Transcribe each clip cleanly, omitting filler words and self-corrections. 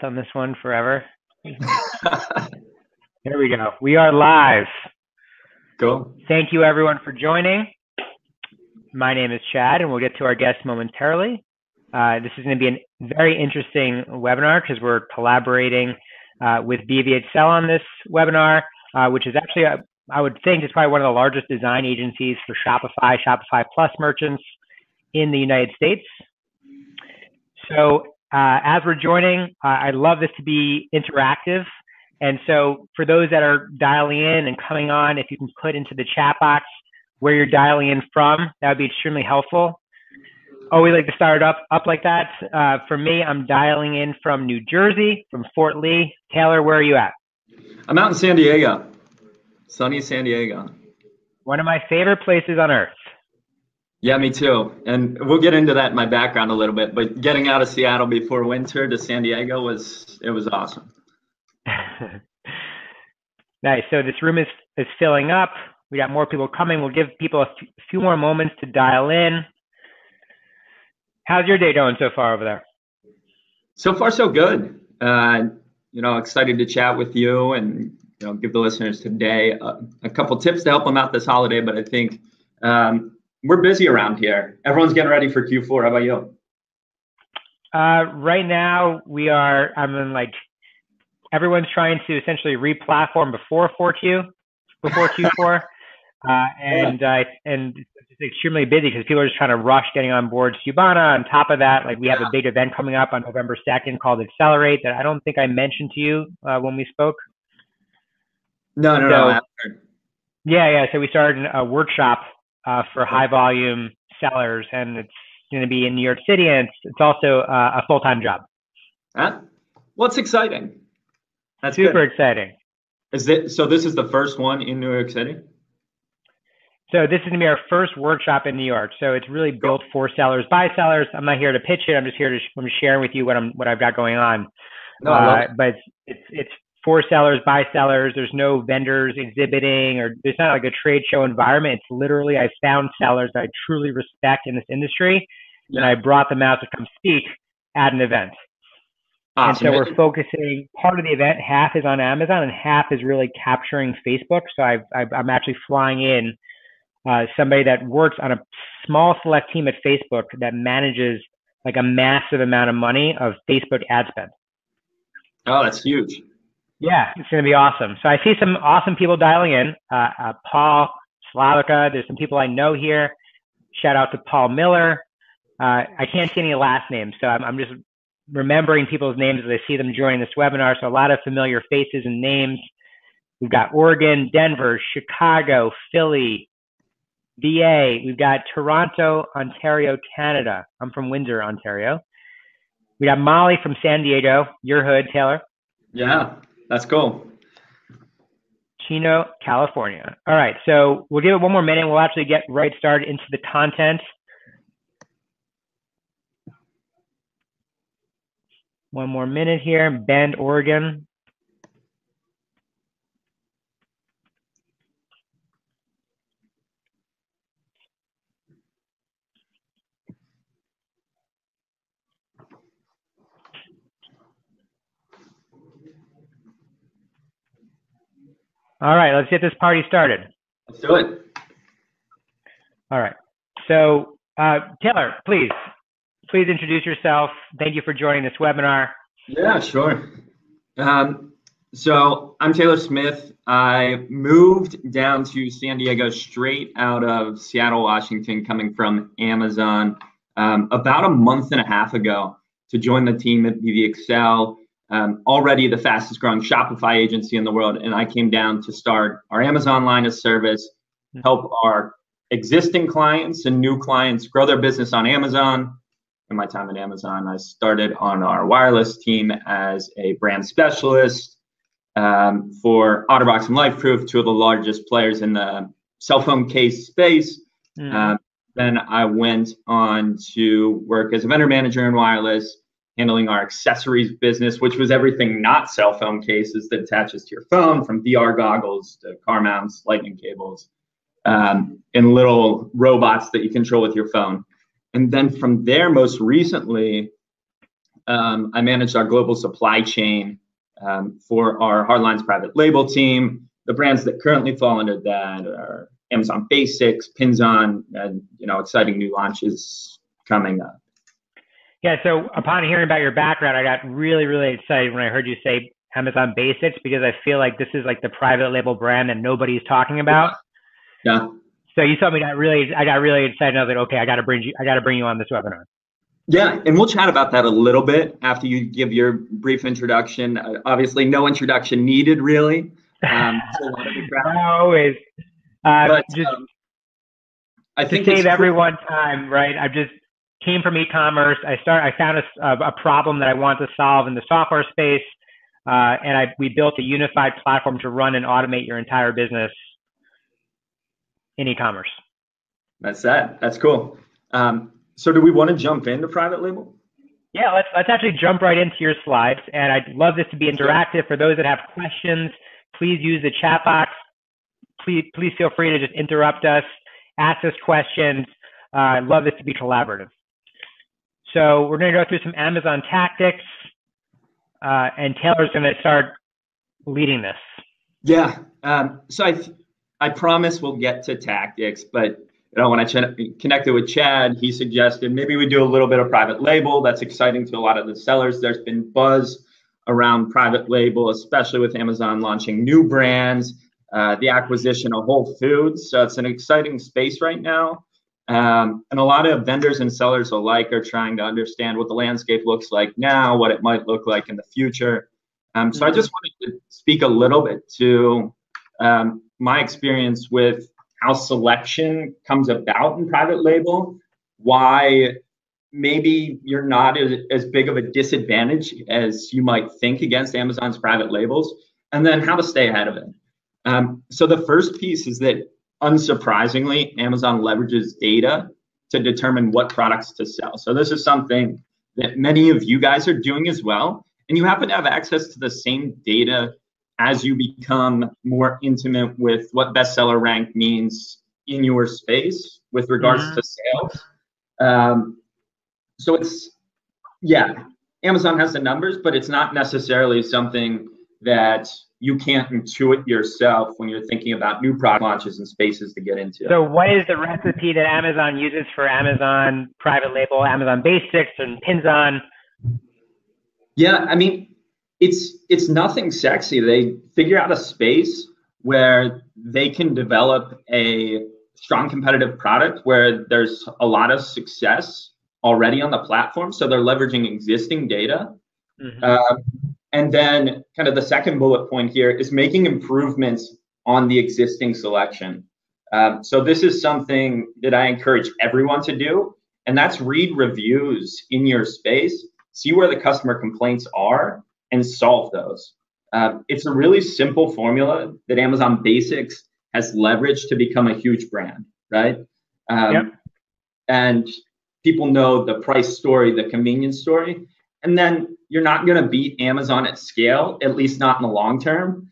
on this one forever. There we go. We are live. Cool. Thank you, everyone, for joining. My name is Chad, and we'll get to our guest momentarily. This is going to be a very interesting webinar because we're collaborating with BVHSell on this webinar, which is actually, I would think, is probably one of the largest design agencies for Shopify, Shopify Plus merchants in the United States. So as we're joining, I'd love this to be interactive. And so for those that are dialing in and coming on, if you can put into the chat box where you're dialing in from, that would be extremely helpful. Always like to start it up like that. For me, I'm dialing in from New Jersey, from Fort Lee. Taylor, where are you at? I'm out in San Diego, sunny San Diego. One of my favorite places on earth. Yeah, me too. And we'll get into that in my background a little bit, but getting out of Seattle before winter to San Diego was awesome. Nice. So this room is filling up. We got more people coming. We'll give people a few more moments to dial in. How's your day going so far over there? So far, so good. Excited to chat with you and give the listeners today a couple tips to help them out this holiday. But I think we're busy around here. Everyone's getting ready for Q4. How about you? Right now, everyone's trying to essentially re-platform before Q4. And it's extremely busy because people are just trying to rush getting on board Skubana. On top of that, we have a big event coming up on November 2nd called Accelerate that I don't think I mentioned to you when we spoke. No. Yeah. So we started a workshop for high volume sellers, and it's going to be in New York City, and it's also a full-time job. Well, it's exciting. That's super exciting. So this is the first one in New York City? So this is going to be our first workshop in New York. So it's really built for sellers by sellers. I'm not here to pitch it. I'm just here to I'm sharing with you what I've got going on. But it's for sellers by sellers. There's no vendors exhibiting, or there's not like a trade show environment. It's literally I found sellers that I truly respect in this industry, and I brought them out to come speak at an event. Awesome. And so we're focusing, part of the event, half is on Amazon and half is really capturing Facebook. So I'm actually flying in somebody that works on a small select team at Facebook that manages a massive amount of money of Facebook ad spend. Oh, that's huge. Yeah, it's going to be awesome. So I see some awesome people dialing in. Paul, Slavica, there's some people I know here. Shout out to Paul Miller. I can't see any last names, so I'm just remembering people's names as I see them joining this webinar. So a lot of familiar faces and names. We've got Oregon, Denver, Chicago, Philly, VA. We've got Toronto, Ontario, Canada. I'm from Windsor, Ontario. We got Molly from San Diego, your hood, Taylor. Yeah, that's cool. Chino, California. All right, so we'll give it one more minute. We'll actually get right started into the content. One more minute here. Bend, Oregon. All right, let's get this party started. Let's do it. All right. So, Taylor, please introduce yourself. Thank you for joining this webinar. Yeah, sure. So I'm Taylor Smith. I moved down to San Diego straight out of Seattle, Washington, coming from Amazon about a month and a half ago to join the team at BVHSell, already the fastest growing Shopify agency in the world. And I came down to start our Amazon line of service, help our existing clients and new clients grow their business on Amazon. In my time at Amazon, I started on our wireless team as a brand specialist for OtterBox and LifeProof, two of the largest players in the cell phone case space. Then I went on to work as a vendor manager in wireless, handling our accessories business, which was everything not cell phone cases that attaches to your phone, from VR goggles to car mounts, lightning cables, and little robots that you control with your phone. And then from there, most recently, I managed our global supply chain for our Hardlines private label team. The brands that currently fall under that are Amazon Basics, Pinzon, and exciting new launches coming up. Yeah, so upon hearing about your background, I got really, really excited when I heard you say Amazon Basics, because I feel like this is like the private label brand that nobody's talking about. Yeah. So you told me I got really excited. I was like, okay, I got to bring you on this webinar. Yeah, and we'll chat about that a little bit after you give your brief introduction. Obviously, no introduction needed, really. Always. I think to save everyone time, right? I just came from e-commerce. I found a problem that I wanted to solve in the software space, and we built a unified platform to run and automate your entire business in e-commerce. That's cool. So do we want to jump into private label? Yeah, let's actually jump right into your slides. And I'd love this to be interactive. For those that have questions, please use the chat box. Please feel free to just interrupt us, ask us questions. I'd love this to be collaborative. So we're going to go through some Amazon tactics, and Taylor's going to start leading this. Yeah. So I promise we'll get to tactics, but when I connected with Chad, he suggested maybe we do a little bit of private label. That's exciting to a lot of the sellers. There's been buzz around private label, especially with Amazon launching new brands, the acquisition of Whole Foods. So it's an exciting space right now. And a lot of vendors and sellers alike are trying to understand what the landscape looks like now, what it might look like in the future. So I just wanted to speak a little bit to my experience with how selection comes about in private label, why maybe you're not as big of a disadvantage as you might think against Amazon's private labels, and then how to stay ahead of it. So the first piece is that, unsurprisingly, Amazon leverages data to determine what products to sell. So this is something that many of you guys are doing as well, and you happen to have access to the same data as you become more intimate with what bestseller rank means in your space with regards to sales. So Amazon has the numbers, but it's not necessarily something that you can't intuit yourself when you're thinking about new product launches and spaces to get into. So what is the recipe that Amazon uses for Amazon private label, Amazon Basics, and Pinzon? Yeah, I mean, it's nothing sexy. They figure out a space where they can develop a strong competitive product where there's a lot of success already on the platform. So they're leveraging existing data. And then kind of the second bullet point here is making improvements on the existing selection. So this is something that I encourage everyone to do, and that's read reviews in your space, see where the customer complaints are, and solve those. It's a really simple formula that Amazon Basics has leveraged to become a huge brand, right? And people know the price story, the convenience story, and then you're not going to beat Amazon at scale, at least not in the long term.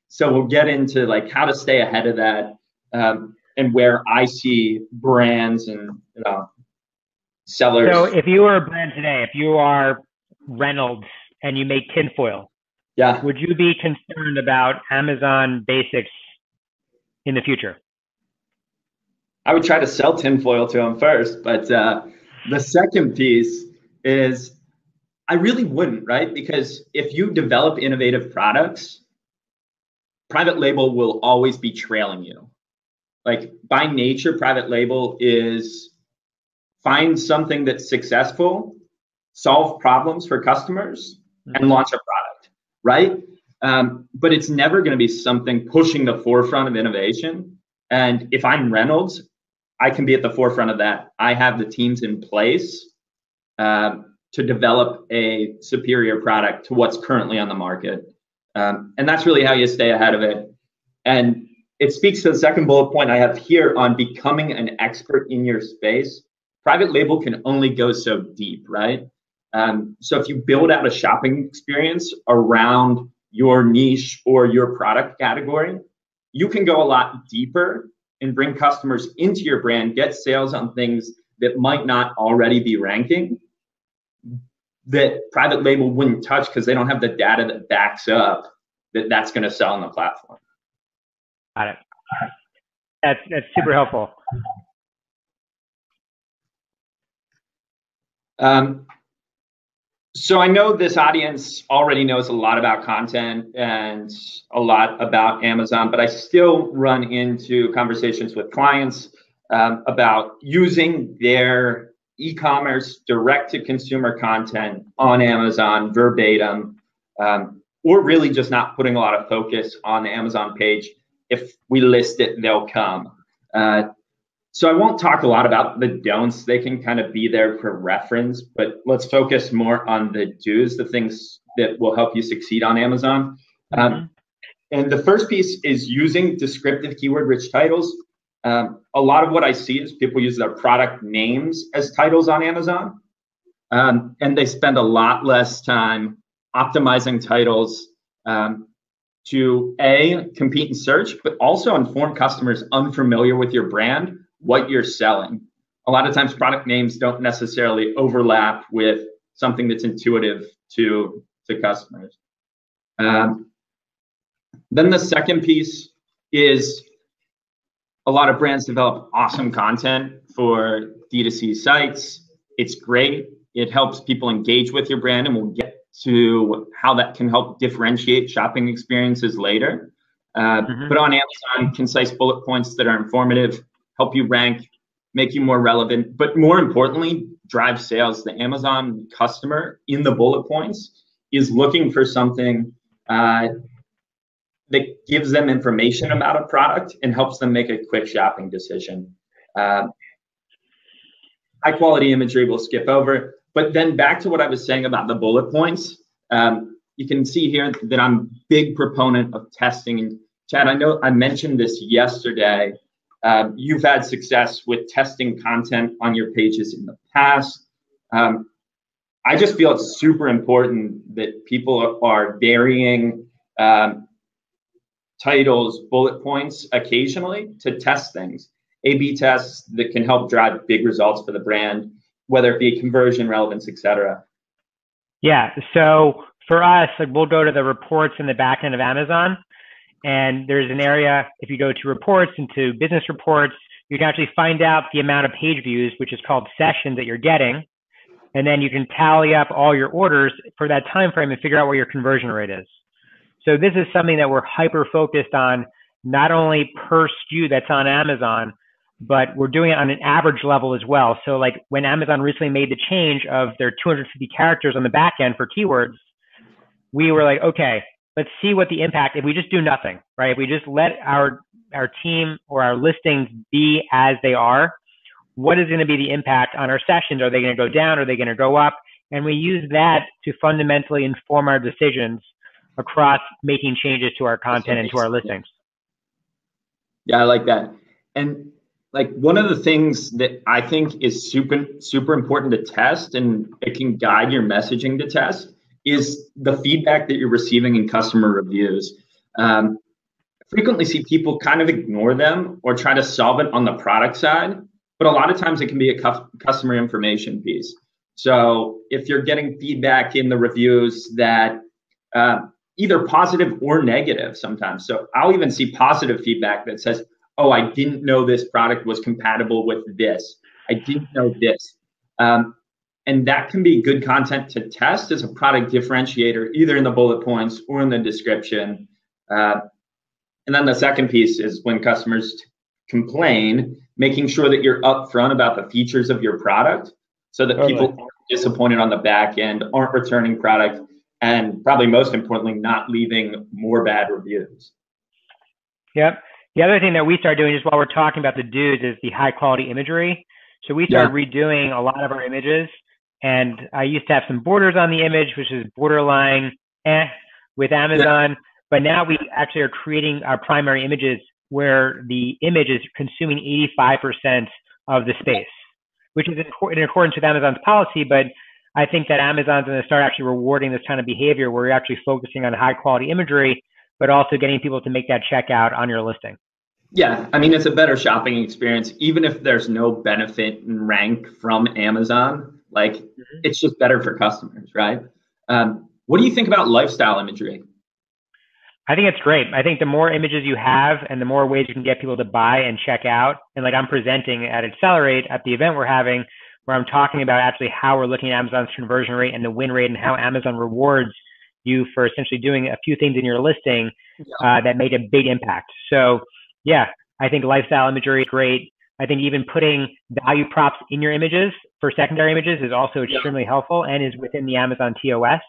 So we'll get into like how to stay ahead of that, and where I see brands and sellers. So if you were a brand today, if you are Reynolds and you make tinfoil, would you be concerned about Amazon Basics in the future? I would try to sell tinfoil to them first, but the second piece is I really wouldn't, right? Because if you develop innovative products, private label will always be trailing you. Like by nature, private label is find something that's successful, solve problems for customers, and launch a product, right? But it's never going to be something pushing the forefront of innovation. And if I'm Reynolds, I can be at the forefront of that. I have the teams in place to develop a superior product to what's currently on the market. And that's really how you stay ahead of it. And it speaks to the second bullet point I have here on becoming an expert in your space. Private label can only go so deep, right? So if you build out a shopping experience around your niche or your product category, you can go a lot deeper and bring customers into your brand, get sales on things that might not already be ranking. that private label wouldn't touch because they don't have the data that backs up that that's going to sell on the platform. Got it. That's super helpful. So I know this audience already knows a lot about content and a lot about Amazon, but I still run into conversations with clients about using their e-commerce direct-to-consumer content on Amazon verbatim, or really just not putting a lot of focus on the Amazon page. If we list it, they'll come. So I won't talk a lot about the don'ts. They can kind of be there for reference, but let's focus more on the do's, the things that will help you succeed on Amazon. And the first piece is using descriptive keyword-rich titles. A lot of what I see is people use their product names as titles on Amazon, and they spend a lot less time optimizing titles to A, compete in search, but also inform customers unfamiliar with your brand what you're selling. A lot of times product names don't necessarily overlap with something that's intuitive to customers. Then the second piece is a lot of brands develop awesome content for D2C sites. It's great. It helps people engage with your brand, and we'll get to how that can help differentiate shopping experiences later. But on Amazon, concise bullet points that are informative, help you rank, make you more relevant, but more importantly, drive sales. The Amazon customer in the bullet points is looking for something that gives them information about a product and helps them make a quick shopping decision. High quality imagery we'll skip over, but then back to what I was saying about the bullet points. You can see here that I'm a big proponent of testing. And Chad, I know I mentioned this yesterday. You've had success with testing content on your pages in the past. I just feel it's super important that people are varying titles, bullet points occasionally to test things. A/B tests that can help drive big results for the brand, whether it be conversion, relevance, etc. Yeah. So for us, like, we'll go to the reports in the back end of Amazon. And there's an area, if you go to reports, into business reports, you can actually find out the amount of page views, which is called sessions, that you're getting. And then you can tally up all your orders for that time frame and figure out what your conversion rate is. So this is something that we're hyper focused on, not only per SKU that's on Amazon, but we're doing it on an average level as well. So like when Amazon recently made the change of their 250 characters on the back end for keywords, we were like, okay, let's see what the impact, if we just do nothing, right? If we just let our team or our listings be as they are, what is going to be the impact on our sessions? Are they going to go down? Are they going to go up? And we use that to fundamentally inform our decisions across making changes to our content and to our listings. Yeah, I like that. And like one of the things that I think is super important to test, and it can guide your messaging to test, is the feedback that you're receiving in customer reviews. I frequently see people kind of ignore them or try to solve it on the product side, but a lot of times it can be a customer information piece. So if you're getting feedback in the reviews that either positive or negative sometimes. So I'll even see positive feedback that says, oh, I didn't know this product was compatible with this. I didn't know this. And that can be good content to test as a product differentiator, either in the bullet points or in the description. And then the second piece is when customers complain, making sure that you're upfront about the features of your product so that people aren't disappointed on the back end, aren't returning product, and probably most importantly, not leaving more bad reviews. Yep. The other thing that we started doing, just while we're talking about the do's, is the high quality imagery. So we started redoing a lot of our images, and I used to have some borders on the image, which is borderline with Amazon. But now we actually are creating our primary images where the image is consuming 85% of the space, which is in accordance with Amazon's policy. But I think that Amazon's going to start actually rewarding this kind of behavior where you're actually focusing on high quality imagery, but also getting people to make that checkout on your listing. Yeah, I mean, it's a better shopping experience, even if there's no benefit in rank from Amazon. Like, it's just better for customers, right? What do you think about lifestyle imagery? I think it's great. I think the more images you have and the more ways you can get people to buy and check out. And like I'm presenting at Accelerate at the event we're having, where I'm talking about actually how we're looking at Amazon's conversion rate and the win rate and how Amazon rewards you for essentially doing a few things in your listing that made a big impact. So yeah, I think lifestyle imagery is great. I think even putting value props in your images for secondary images is also extremely helpful and is within the Amazon TOS.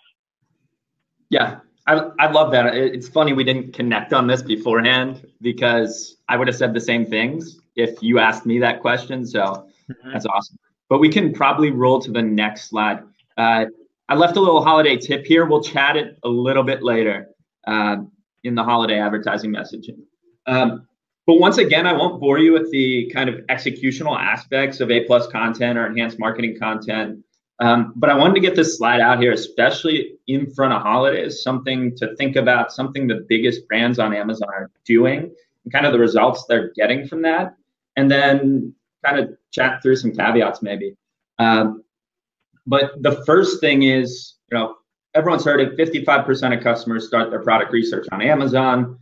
Yeah, I love that. It's funny we didn't connect on this beforehand because I would have said the same things if you asked me that question. So that's awesome. But we can probably roll to the next slide. I left a little holiday tip here. We'll chat it a little bit later in the holiday advertising messaging. But once again, I won't bore you with the kind of executional aspects of A+ content or enhanced marketing content. But I wanted to get this slide out here, especially in front of holidays, something to think about, something the biggest brands on Amazon are doing, and kind of the results they're getting from that. And then kind of chat through some caveats maybe. But the first thing is, everyone's heard it, 55% of customers start their product research on Amazon.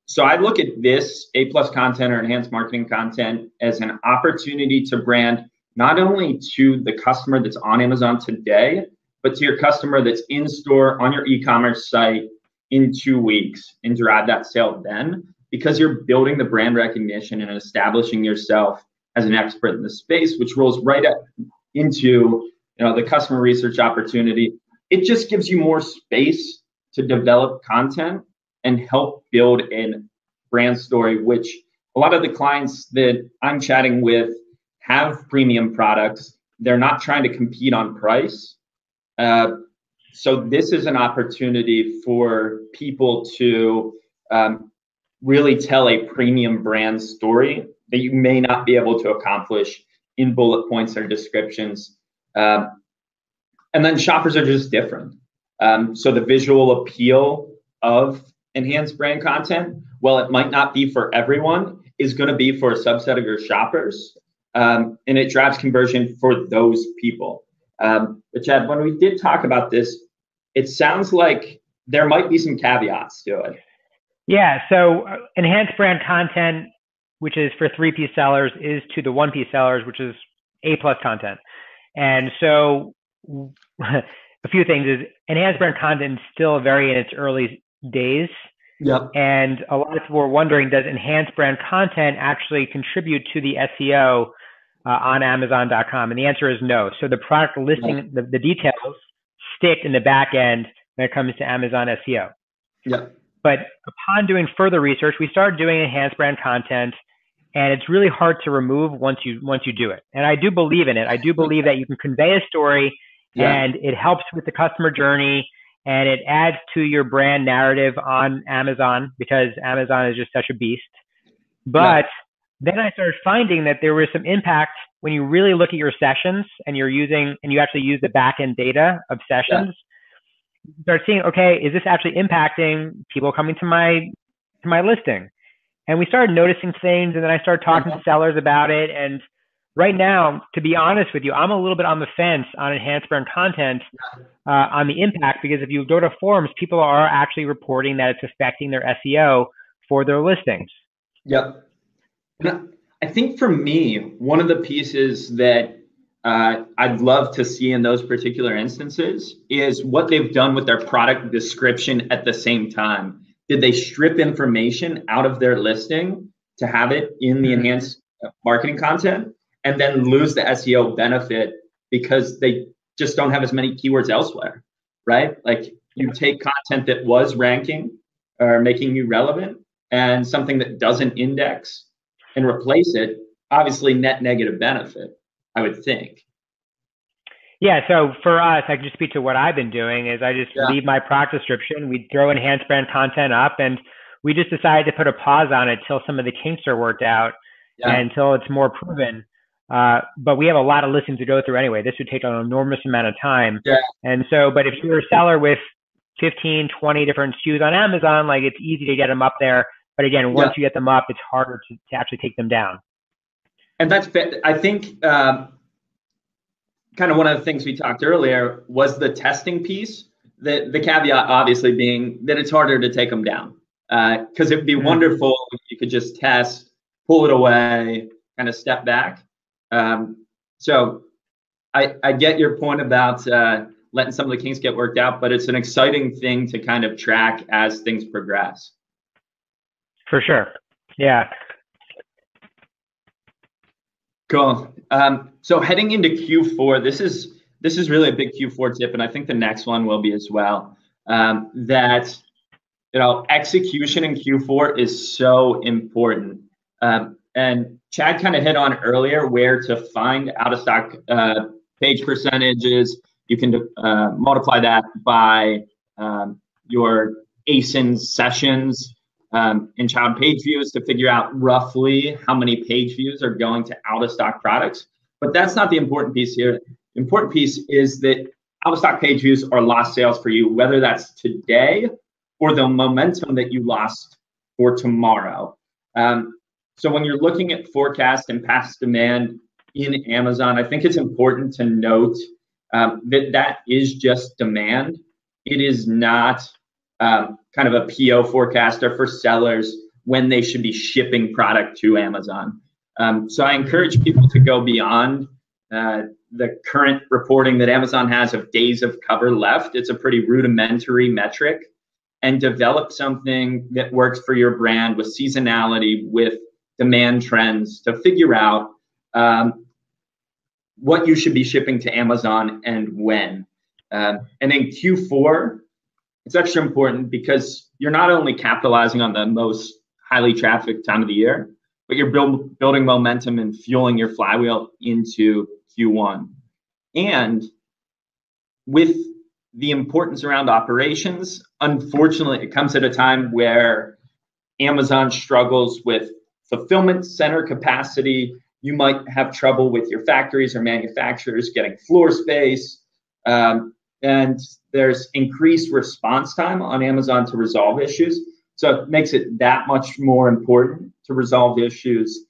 So I look at this A+ content or enhanced marketing content as an opportunity to brand not only to the customer that's on Amazon today, but to your customer that's in store on your e-commerce site in 2 weeks and drive that sale then, because you're building the brand recognition and establishing yourself as an expert in the space, which rolls right into the customer research opportunity. It just gives you more space to develop content and help build a brand story, which a lot of the clients that I'm chatting with have premium products. They're not trying to compete on price. So this is an opportunity for people to really tell a premium brand story that you may not be able to accomplish in bullet points or descriptions. And then shoppers are just different. So the visual appeal of enhanced brand content, while it might not be for everyone, is going to be for a subset of your shoppers. And it drives conversion for those people. But Chad, when we did talk about this, it sounds like there might be some caveats to it. Yeah, so enhanced brand content, which is for 3P sellers, is to the 1P sellers, which is A+ content. And so a few things is enhanced brand content is still very in its early days. Yep. And a lot of people are wondering, does enhanced brand content actually contribute to the SEO on Amazon.com? And the answer is no. So the product listing, the details stick in the back end when it comes to Amazon SEO. Yep. But upon doing further research, we started doing enhanced brand content, and it's really hard to remove once you do it. And I do believe in it. I do believe that you can convey a story, and it helps with the customer journey, and it adds to your brand narrative on Amazon because Amazon is just such a beast. But then I started finding that there was some impact when you really look at your sessions and you actually use the back end data of sessions. You start seeing, okay, is this actually impacting people coming to my listing? And we started noticing things, and then I started talking to sellers about it. And right now, to be honest with you, I'm a little bit on the fence on enhanced brand content on the impact, because if you go to forums, people are actually reporting that it's affecting their SEO for their listings. Yep. And I think for me, one of the pieces that I'd love to see in those particular instances is what they've done with their product description at the same time. Did they strip information out of their listing to have it in the enhanced marketing content and then lose the SEO benefit because they just don't have as many keywords elsewhere, right? Like you take content that was ranking or making you relevant and something that doesn't index and replace it, obviously net negative benefit, I would think. Yeah, so for us, I can just speak to what I've been doing is I just leave my product description. We throw enhanced brand content up, and we just decided to put a pause on it till some of the kinks are worked out and until it's more proven. But we have a lot of listings to go through anyway. This would take an enormous amount of time. And so, but if you're a seller with 15, 20 different SKUs on Amazon, like it's easy to get them up there. But again, once you get them up, it's harder to actually take them down. And that's, I think, kind of one of the things we talked earlier was the testing piece. The caveat obviously being that it's harder to take them down. Because it'd be wonderful if you could just test, pull it away, kind of step back. So I get your point about letting some of the kinks get worked out, but it's an exciting thing to kind of track as things progress. For sure. Yeah. Cool. So heading into Q4, this is really a big Q4 tip, and I think the next one will be as well. That execution in Q4 is so important. And Chad kind of hit on earlier where to find out of stock page percentages. You can multiply that by your ASIN sessions in child page views to figure out roughly how many page views are going to out of stock products. But that's not the important piece here. The important piece is that out of stock page views are lost sales for you, whether that's today or the momentum that you lost for tomorrow. So when you're looking at forecast and past demand in Amazon, I think it's important to note that is just demand. It is not kind of a PO forecaster for sellers when they should be shipping product to Amazon. So I encourage people to go beyond the current reporting that Amazon has of days of cover left. It's a pretty rudimentary metric, and develop something that works for your brand with seasonality, with demand trends to figure out what you should be shipping to Amazon and when. And in Q4, it's extra important because you're not only capitalizing on the most highly trafficked time of the year, but you're building momentum and fueling your flywheel into Q1. And with the importance around operations, unfortunately, it comes at a time where Amazon struggles with fulfillment center capacity. You might have trouble with your factories or manufacturers getting floor space. And there's increased response time on Amazon to resolve issues. So it makes it that much more important to resolve issues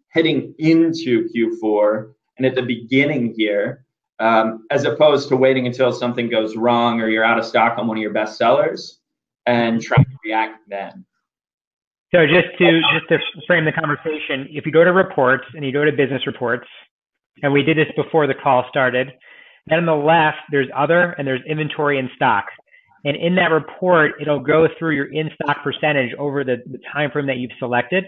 heading into Q4 and at the beginning here, as opposed to waiting until something goes wrong or you're out of stock on one of your best sellers and trying to react then. So just to frame the conversation, if you go to reports and you go to business reports, and we did this before the call started, then on the left, there's other and there's inventory in stock. And in that report, it'll go through your in-stock percentage over the time frame that you've selected.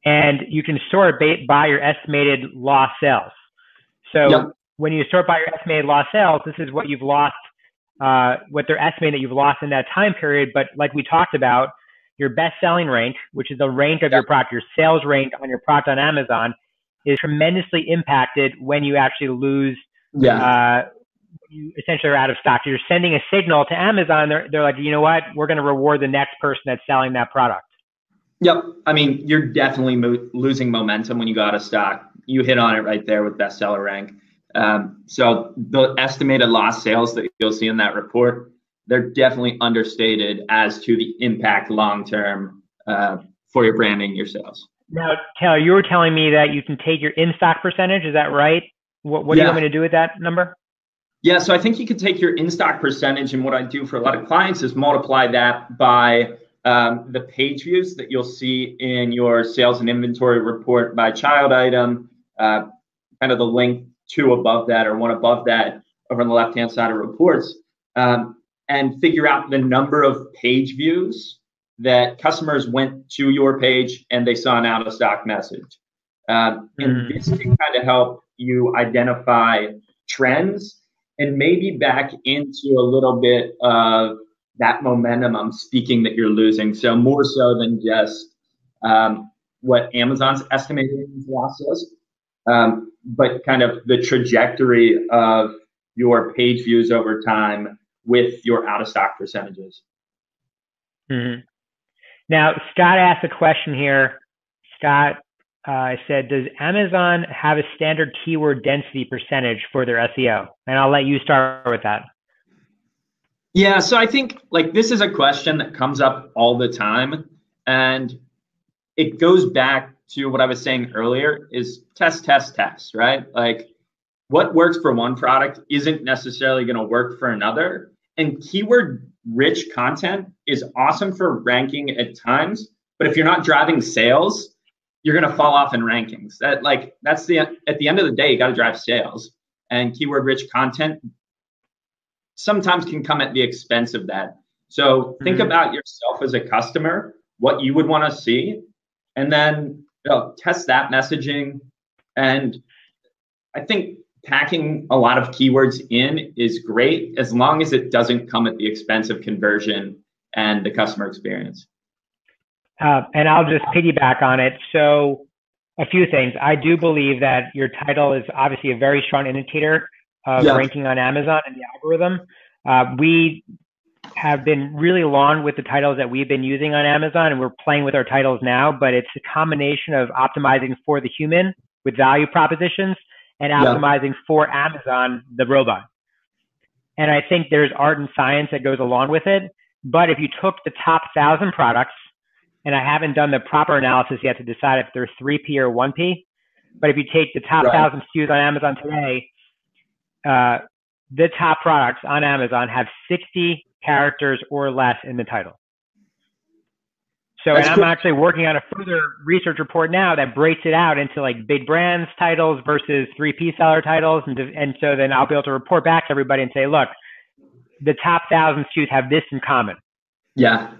And you can sort by your estimated lost sales. So when you sort by your estimated lost sales, this is what you've lost, what they're estimating that you've lost in that time period. But like we talked about, your best selling rank, which is the rank of your product, your sales rank on your product on Amazon, is tremendously impacted when you actually lose, you essentially are out of stock. You're sending a signal to Amazon. They're like, you know what? We're going to reward the next person that's selling that product. Yep. I mean, you're definitely losing momentum when you go out of stock. You hit on it right there with bestseller rank. So the estimated lost sales that you'll see in that report, they're definitely understated as to the impact long-term for your branding, your sales. Now, Taylor, you were telling me that you can take your in-stock percentage. Is that right? What do you want me to do with that number? Yeah, so I think you could take your in-stock percentage, and what I do for a lot of clients is multiply that by the page views that you'll see in your sales and inventory report by child item, kind of the link two above that or one above that over on the left-hand side of reports, and figure out the number of page views that customers went to your page and they saw an out-of-stock message. And this can kind of help you identify trends and maybe back into a little bit of that momentum I'm speaking that you're losing. So more so than just what Amazon's estimating losses, but kind of the trajectory of your page views over time with your out-of-stock percentages. Now, Scott asked a question here. Scott said, does Amazon have a standard keyword density percentage for their SEO? And I'll let you start with that. Yeah, so I think this is a question that comes up all the time. And it goes back to what I was saying earlier is test, right? what works for one product isn't necessarily going to work for another. And keyword rich content is awesome for ranking at times, but if you're not driving sales, you're going to fall off in rankings. At the end of the day, you got to drive sales, and keyword rich content sometimes can come at the expense of that. So think about yourself as a customer, what you would want to see, and then test that messaging. And I think packing a lot of keywords in is great as long as it doesn't come at the expense of conversion and the customer experience. And I'll just piggyback on it. So a few things. I do believe that your title is obviously a very strong indicator of ranking on Amazon and the algorithm. We have been really long with the titles that we've been using on Amazon, and we're playing with our titles now, but it's a combination of optimizing for the human with value propositions and optimizing for Amazon, the robot. And I think there's art and science that goes along with it. But if you took the top 1,000 products, and I haven't done the proper analysis yet to decide if they're 3P or 1P, but if you take the top 1,000 SKUs on Amazon today, the top products on Amazon have 60 characters or less in the title. So, and I'm actually working on a further research report now that breaks it out into like big brands titles versus 3P seller titles. And so then I'll be able to report back to everybody and say, look, the top 1,000 SKUs have this in common. Yeah.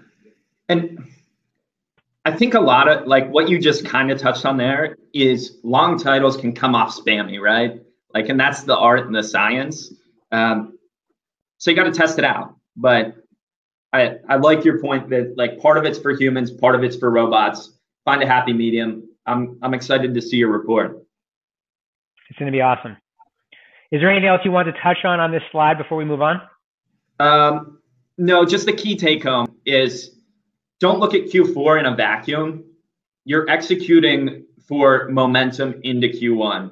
And I think a lot of like what you just kind of touched on there is long titles can come off spammy, right? Like, and that's the art and the science. So you got to test it out. But I like your point that like part of it's for humans, part of it's for robots. Find a happy medium. I'm excited to see your report. It's going to be awesome. Is there anything else you want to touch on this slide before we move on? No, just the key take home is don't look at Q4 in a vacuum. You're executing for momentum into Q1.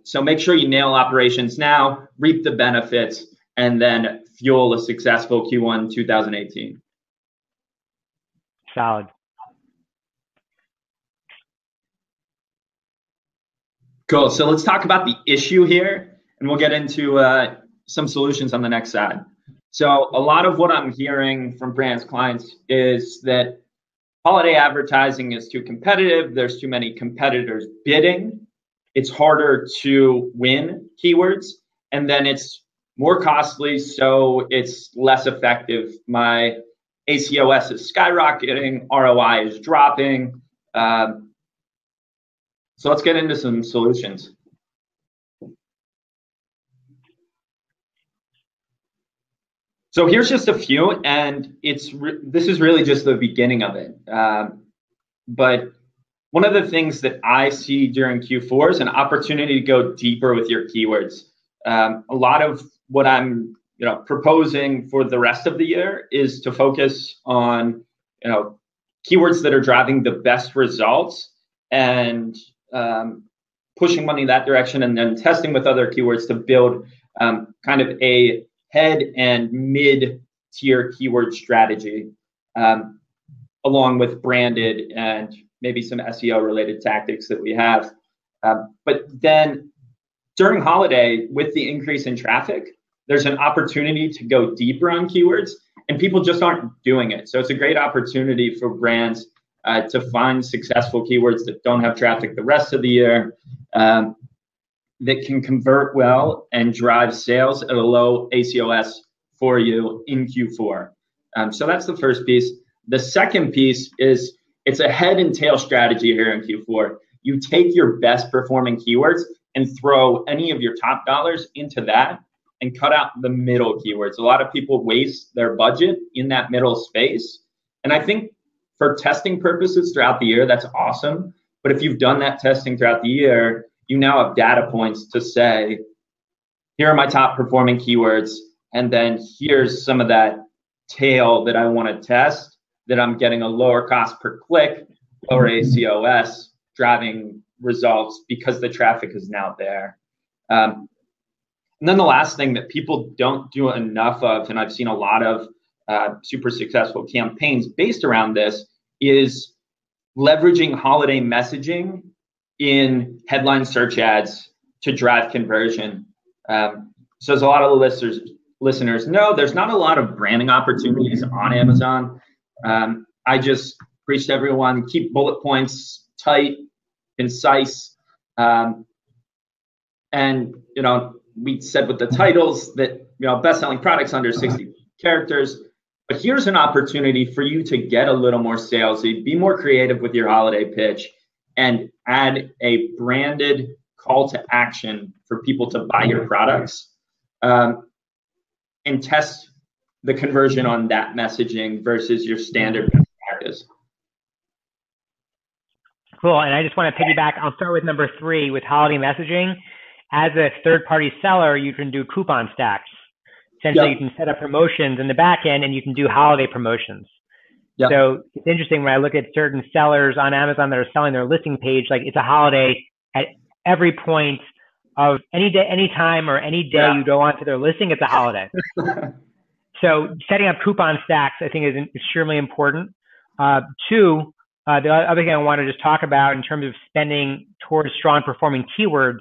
So make sure you nail operations now, reap the benefits, and then fuel a successful Q1 2018. Solid. Cool. So let's talk about the issue here, and we'll get into some solutions on the next side. So a lot of what I'm hearing from brands clients is that holiday advertising is too competitive. There's too many competitors bidding. It's harder to win keywords, and then it's more costly, so it's less effective. My ACOS is skyrocketing, ROI is dropping. So let's get into some solutions. So here's just a few, and this is really just the beginning of it. But one of the things that I see during Q4 is an opportunity to go deeper with your keywords. A lot of what I'm proposing for the rest of the year is to focus on keywords that are driving the best results and pushing money that direction, and then testing with other keywords to build kind of a head and mid-tier keyword strategy, along with branded and maybe some SEO related tactics that we have. But then during holiday, with the increase in traffic, there's an opportunity to go deeper on keywords, and people just aren't doing it. So it's a great opportunity for brands to find successful keywords that don't have traffic the rest of the year, that can convert well and drive sales at a low ACOS for you in Q4. So that's the first piece. The second piece is it's a head and tail strategy here in Q4. You take your best performing keywords and throw any of your top dollars into that and cut out the middle keywords. A lot of people waste their budget in that middle space. And I think for testing purposes throughout the year, that's awesome. But if you've done that testing throughout the year, you now have data points to say, here are my top performing keywords, and then here's some of that tail that I want to test, that I'm getting a lower cost per click, lower ACOS, driving results because the traffic is now there. And then the last thing that people don't do enough of, and I've seen a lot of super successful campaigns based around this, is leveraging holiday messaging in headline search ads to drive conversion. So as a lot of the listeners know, there's not a lot of branding opportunities on Amazon. I just preach to everyone, keep bullet points tight, concise. And, we said with the titles that, best-selling products under 60 characters. But here's an opportunity for you to get a little more salesy, be more creative with your holiday pitch, and add a branded call to action for people to buy your products, and test the conversion on that messaging versus your standard practice. Cool. And I just want to piggyback. I'll start with number 3 with holiday messaging. As a third-party seller, you can do coupon stacks. Essentially, You can set up promotions in the back end, and you can do holiday promotions. Yep. So it's interesting when I look at certain sellers on Amazon that are selling their listing page, like it's a holiday at every point of any day, any time, or any day you go onto their listing, it's a holiday. So setting up coupon stacks, I think, is extremely important. 2, the other thing I want to just talk about in terms of spending towards strong performing keywords,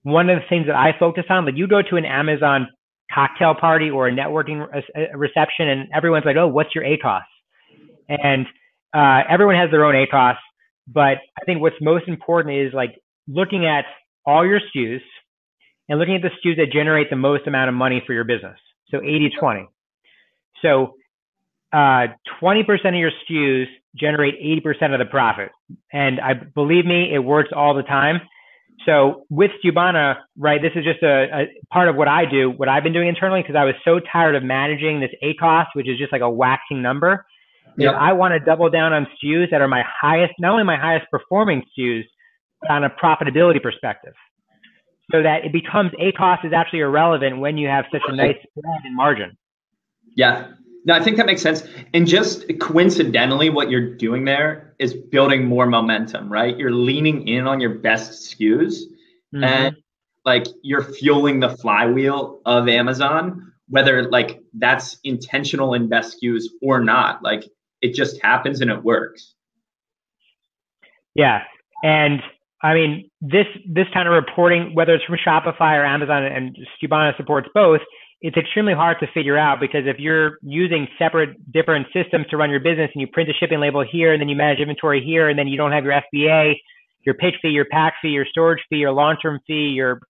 one of the things that I focus on, like you go to an Amazon cocktail party or a networking reception and everyone's like, oh, what's your ACOS? And everyone has their own ACOS, but I think what's most important is like looking at all your SKUs and looking at the SKUs that generate the most amount of money for your business. So 80-20. So 20% of your SKUs generate 80% of the profit. And believe me, it works all the time. So with Skubana, right, this is just a part of what I do, what I've been doing internally, because I was so tired of managing this ACOS, which is just like a waxing number. Yep. I want to double down on SKUs that are my highest, not only my highest performing SKUs, but on a profitability perspective. So that it becomes ACOS is actually irrelevant when you have such a nice spread in margin. Yeah. No, I think that makes sense. And just coincidentally, what you're doing there is building more momentum, right? You're leaning in on your best SKUs and like you're fueling the flywheel of Amazon, whether like that's intentional in best SKUs or not. Like it just happens and it works. Yeah. And I mean, this kind of reporting, whether it's from Shopify or Amazon, and Skubana supports both, it's extremely hard to figure out, because if you're using different systems to run your business and you print a shipping label here and then you manage inventory here and then you don't have your FBA, your pitch fee, your pack fee, your storage fee, your long-term fee, your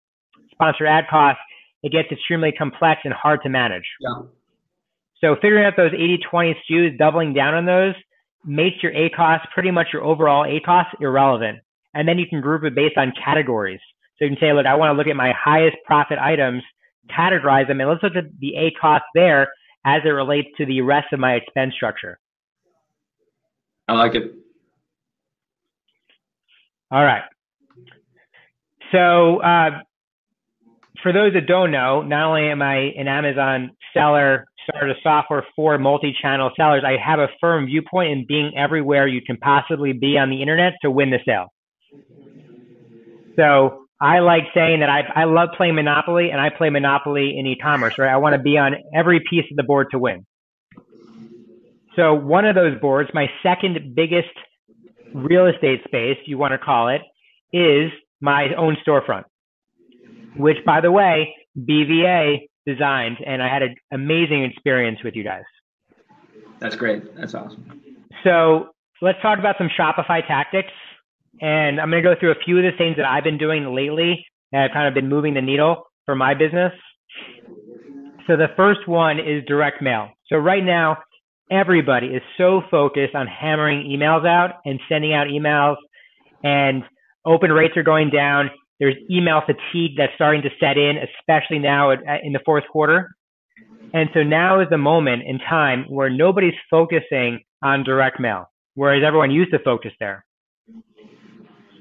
sponsored ad costs, it gets extremely complex and hard to manage. Yeah. So figuring out those 80-20 SKUs, doubling down on those, makes your ACOS, pretty much your overall ACOS, irrelevant. And then you can group it based on categories. So you can say, look, I want to look at my highest profit items, categorize them, and let's look at the ACOS there as it relates to the rest of my expense structure. I like it. All right. So for those that don't know, not only am I an Amazon seller, started a software for multi-channel sellers, I have a firm viewpoint in being everywhere you can possibly be on the internet to win the sale. So I like saying that I love playing Monopoly, and I play Monopoly in e-commerce, right? I want to be on every piece of the board to win. So one of those boards, my second biggest real estate space, you want to call it, is my own storefront, which, by the way, BVA designed, and I had an amazing experience with you guys. That's great. That's awesome. So let's talk about some Shopify tactics. And I'm going to go through a few of the things that I've been doing lately that have kind of been moving the needle for my business. So the first one is direct mail. So right now, everybody is so focused on hammering emails out and sending out emails, and open rates are going down. There's email fatigue that's starting to set in, especially now in the fourth quarter. And so now is the moment in time where nobody's focusing on direct mail, whereas everyone used to focus there.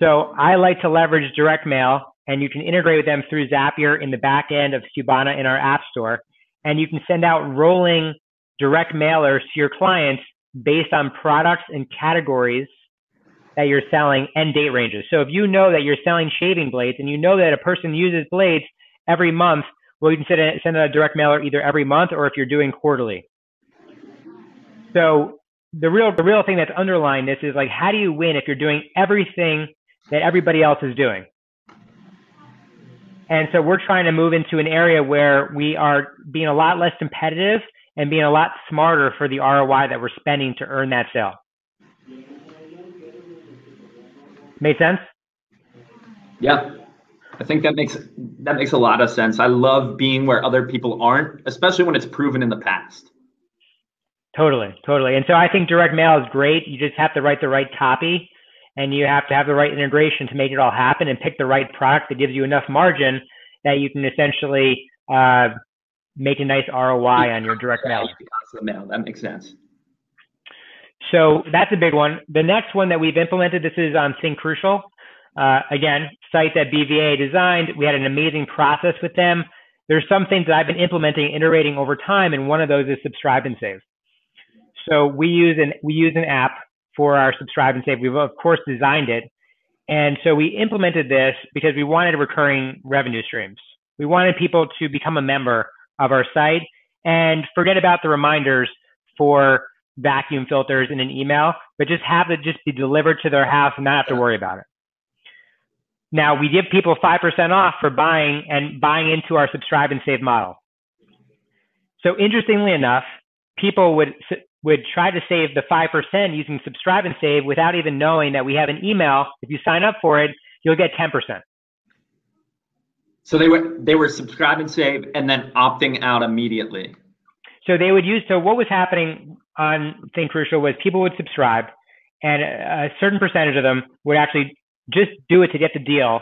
So I like to leverage direct mail, and you can integrate with them through Zapier in the back end of Skubana in our app store. And you can send out rolling direct mailers to your clients based on products and categories that you're selling and date ranges. So if you know that you're selling shaving blades and you know that a person uses blades every month, well, you can send out a direct mailer either every month or if you're doing quarterly. So the real thing that's underlying this is like, how do you win if you're doing everything that everybody else is doing? And so we're trying to move into an area where we are being a lot less competitive and being a lot smarter for the ROI that we're spending to earn that sale. Make sense? Yeah, I think that makes a lot of sense. I love being where other people aren't, especially when it's proven in the past. Totally. And so I think direct mail is great. You just have to write the right copy, and you have to have the right integration to make it all happen, and pick the right product that gives you enough margin that you can essentially make a nice ROI on your direct mail. That makes sense. So that's a big one. The next one that we've implemented, this is on Think Crucial. Again, site that BVA designed. We had an amazing process with them. There's some things that I've been implementing, iterating over time, and one of those is subscribe and save. So we use an app for our subscribe and save. We've of course designed it, and so we implemented this because we wanted recurring revenue streams. We wanted people to become a member of our site and forget about the reminders for vacuum filters in an email, but just have it just be delivered to their house and not have to worry about it. Now we give people 5% off for buying into our subscribe and save model. So interestingly enough, people would try to save the 5% using subscribe and save without even knowing that we have an email. If you sign up for it, you'll get 10%. So they were subscribe and save and then opting out immediately. So what was happening on Think Crucial was people would subscribe, and a certain percentage of them would actually just do it to get the deal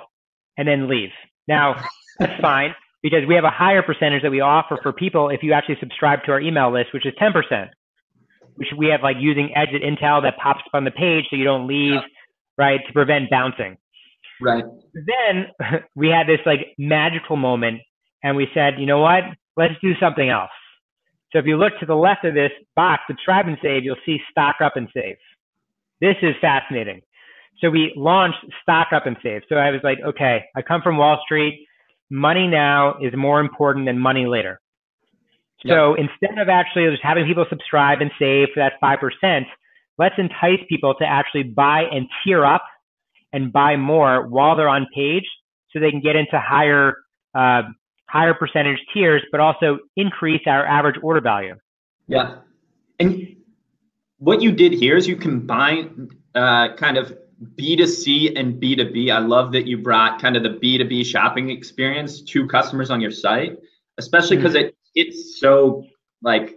and then leave. Now, that's fine, because we have a higher percentage that we offer for people if you actually subscribe to our email list, which is 10%, which we have like using Exit Intel that pops up on the page so you don't leave, right, to prevent bouncing. Right. Then we had this like magical moment, and we said, you know what, let's do something else. So if you look to the left of this box, subscribe and save, you'll see stock up and save. This is fascinating. So we launched stock up and save. So I was like, okay, I come from Wall Street. Money now is more important than money later. So instead of actually just having people subscribe and save for that 5%, let's entice people to actually buy and tier up and buy more while they're on page, so they can get into higher percentage tiers, but also increase our average order value. Yeah. And what you did here is you combine kind of B2C and B2B. I love that you brought kind of the B2B shopping experience to customers on your site, especially because it's so like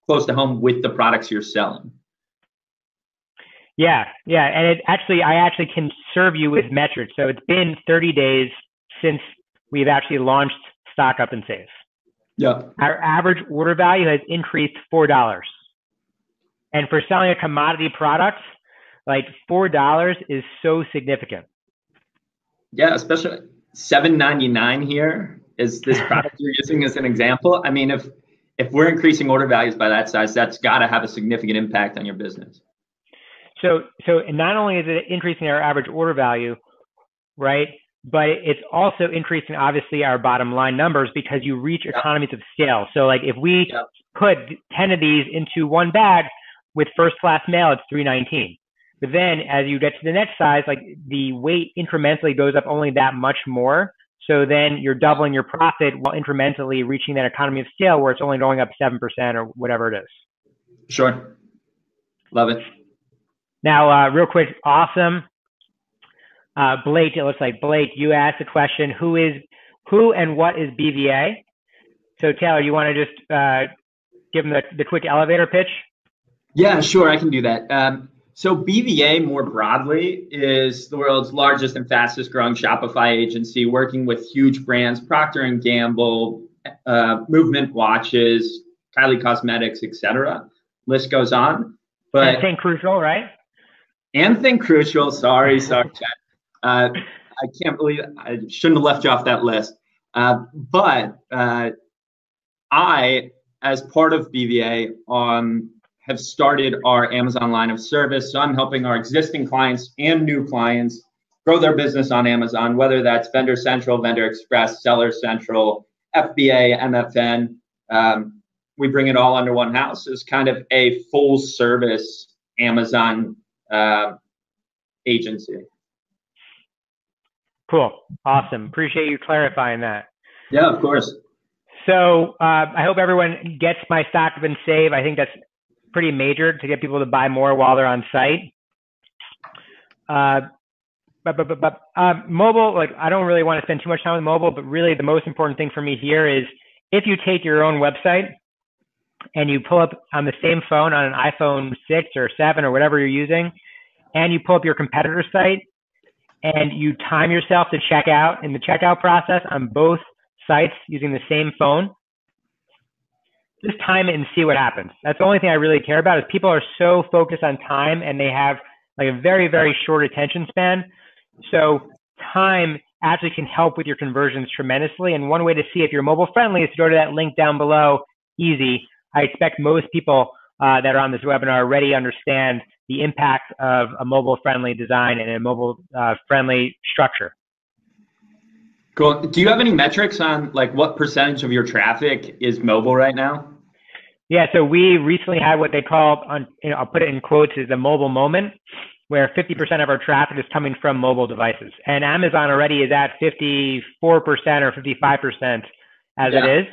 close to home with the products you're selling. Yeah. And I actually can serve you with metrics. So it's been 30 days since we've actually launched stock up and save. Yeah. Our average order value has increased $4. And for selling a commodity product, like $4 is so significant. Yeah, especially $7.99 here is this product you're using as an example. I mean, if we're increasing order values by that size, that's got to have a significant impact on your business. So not only is it increasing our average order value, right, but it's also increasing obviously our bottom line numbers, because you reach economies of scale. So like if we put 10 of these into one bag with first class mail, it's $3.19. But then as you get to the next size, like the weight incrementally goes up only that much more. So then you're doubling your profit while incrementally reaching that economy of scale where it's only going up 7% or whatever it is. Sure. Love it. Now, real quick, awesome. Blake, it looks like Blake, you asked the question, who and what is BVA? So Taylor, you want to just give them the quick elevator pitch? Yeah, sure, I can do that. So BVA more broadly is the world's largest and fastest growing Shopify agency, working with huge brands, Procter & Gamble, Movement Watches, Kylie Cosmetics, etc. List goes on. But Think Crucial, right? And Think Crucial. Sorry, Chad. I can't believe I shouldn't have left you off that list. But I, as part of BVA, have started our Amazon line of service. So I'm helping our existing clients and new clients grow their business on Amazon, whether that's Vendor Central, Vendor Express, Seller Central, FBA, MFN. We bring it all under one house. It's kind of a full service Amazon agency. Cool. Awesome. Appreciate you clarifying that. Yeah, of course. So I hope everyone gets my stock and save. I think that's pretty major to get people to buy more while they're on site. Mobile, like I don't really want to spend too much time with mobile, but really the most important thing for me here is if you take your own website and you pull up on the same phone on an iPhone 6 or 7 or whatever you're using, and you pull up your competitor's site and you time yourself to check out in the checkout process on both sites using the same phone, just time it and see what happens. That's the only thing I really care about is people are so focused on time and they have like a very, very short attention span. So time actually can help with your conversions tremendously. And one way to see if you're mobile friendly is to go to that link down below. Easy. I expect most people that are on this webinar already understand the impact of a mobile friendly design and a mobile friendly structure. Cool. Do you have any metrics on like what percentage of your traffic is mobile right now? Yeah, so we recently had what they call, I'll put it in quotes, is a mobile moment, where 50% of our traffic is coming from mobile devices. And Amazon already is at 54% or 55% as it is.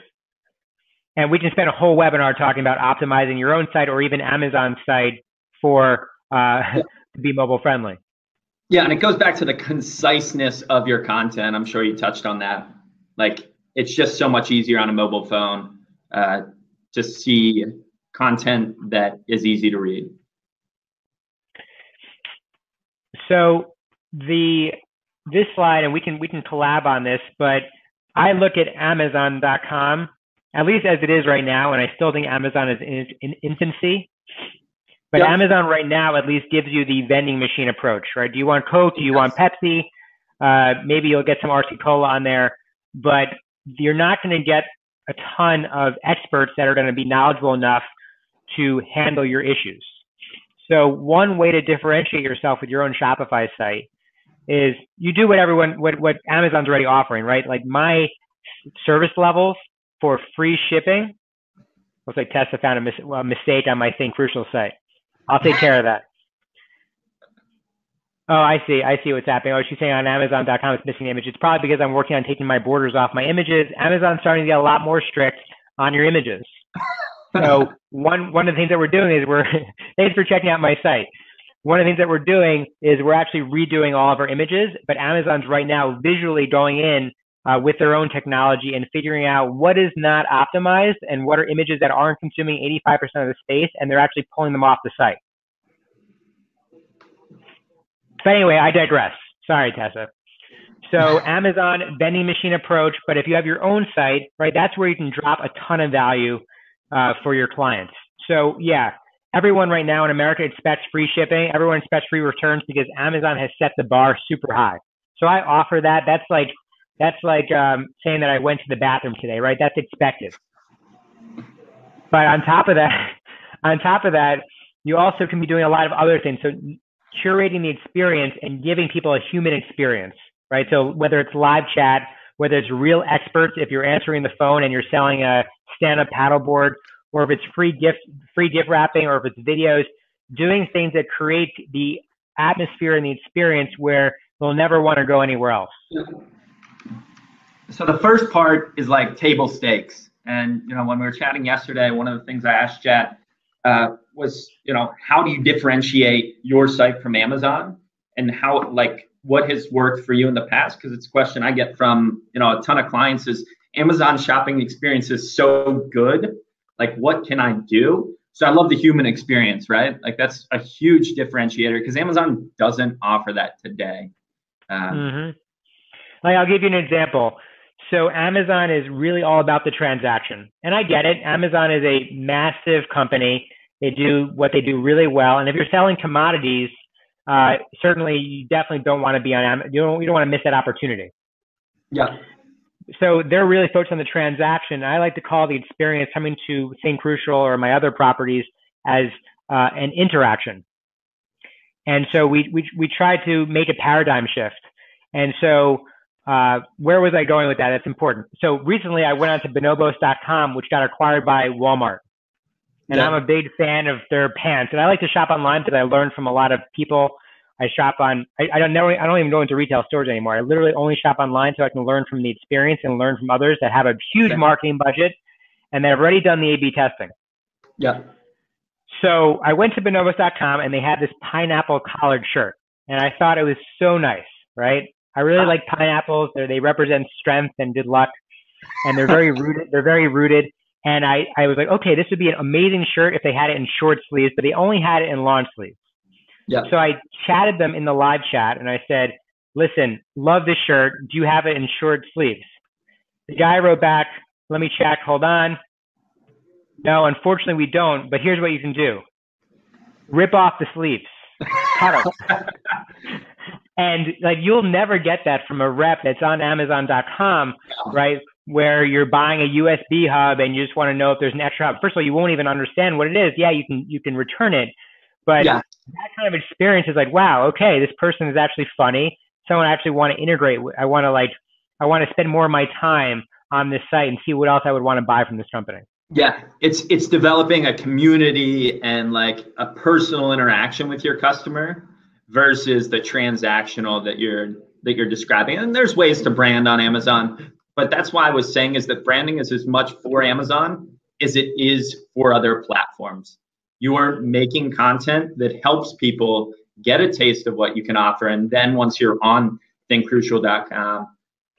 And we can spend a whole webinar talking about optimizing your own site or even Amazon's site for to be mobile friendly. Yeah, and it goes back to the conciseness of your content. I'm sure you touched on that. Like, it's just so much easier on a mobile phone to see content that is easy to read. So this slide, and we can collab on this, but I look at Amazon.com, at least as it is right now, and I still think Amazon is in infancy. But Amazon right now at least gives you the vending machine approach, right? Do you want Coke? Do you want Pepsi? Maybe you'll get some RC Cola on there, but you're not going to get a ton of experts that are going to be knowledgeable enough to handle your issues. So one way to differentiate yourself with your own Shopify site is you do what Amazon's already offering, right? Like my service levels for free shipping. Looks like Tessa found a mistake on my Think Crucial site. I'll take care of that. Oh, I see what's happening. Oh, she's saying on Amazon.com it's missing image. It's probably because I'm working on taking my borders off my images. Amazon's starting to get a lot more strict on your images. So one of the things that we're doing is thanks for checking out my site. One of the things that we're doing is we're actually redoing all of our images, but Amazon's right now visually going in with their own technology and figuring out what is not optimized and what are images that aren't consuming 85% of the space, and they're actually pulling them off the site. But anyway, I digress. Sorry, Tessa. So Amazon vending machine approach, but if you have your own site, right, that's where you can drop a ton of value for your clients. So yeah, everyone right now in America expects free shipping. Everyone expects free returns because Amazon has set the bar super high. So I offer that. That's like saying that I went to the bathroom today, right? That's expected. But on top of that, you also can be doing a lot of other things. So curating the experience and giving people a human experience, right? So whether it's live chat, whether it's real experts, if you're answering the phone and you're selling a stand-up paddleboard, or if it's free gift wrapping, or if it's videos, doing things that create the atmosphere and the experience where they'll never want to go anywhere else. So the first part is like table stakes. And, when we were chatting yesterday, one of the things I asked Chat was, how do you differentiate your site from Amazon, and what has worked for you in the past? Because it's a question I get from, a ton of clients is Amazon shopping experience is so good. Like, what can I do? So I love the human experience, right? Like that's a huge differentiator because Amazon doesn't offer that today. Like I'll give you an example. So Amazon is really all about the transaction. And I get it. Amazon is a massive company. They do what they do really well. And if you're selling commodities, certainly you definitely don't want to be on Amazon. You don't want to miss that opportunity. Yeah. So they're really focused on the transaction. I like to call the experience coming to Think Crucial or my other properties as an interaction. And so we try to make a paradigm shift. And so where was I going with that? That's important. So recently I went on to bonobos.com, which got acquired by Walmart. And I'm a big fan of their pants. And I like to shop online because I learned from a lot of people. I shop on, I don't know, I don't even go into retail stores anymore. I literally only shop online so I can learn from the experience and learn from others that have a huge marketing budget and they've already done the A/B testing. Yeah. So I went to bonobos.com and they had this pineapple collared shirt. And I thought it was so nice, right? I really like pineapples. They represent strength and good luck. And they're very rooted. They're very rooted. And I was like, okay, this would be an amazing shirt if they had it in short sleeves, but they only had it in long sleeves. Yeah. So I chatted them in the live chat and I said, listen, love this shirt. Do you have it in short sleeves? The guy wrote back, let me check. Hold on. No, unfortunately we don't, but here's what you can do. Rip off the sleeves. Cut them. And like, you'll never get that from a rep that's on Amazon.com, right? Where you're buying a USB hub and you just want to know if there's an extra hub. First of all, you won't even understand what it is. Yeah, you can return it. But that kind of experience is like, wow, okay, this person is actually funny. Someone I actually want to integrate. I want to spend more of my time on this site and see what else I would want to buy from this company. Yeah, it's developing a community and like a personal interaction with your customer versus the transactional that you're describing. And there's ways to brand on Amazon, but that's why I was saying is that branding is as much for Amazon as it is for other platforms. You are making content that helps people get a taste of what you can offer, and then once you're on thinkcrucial.com,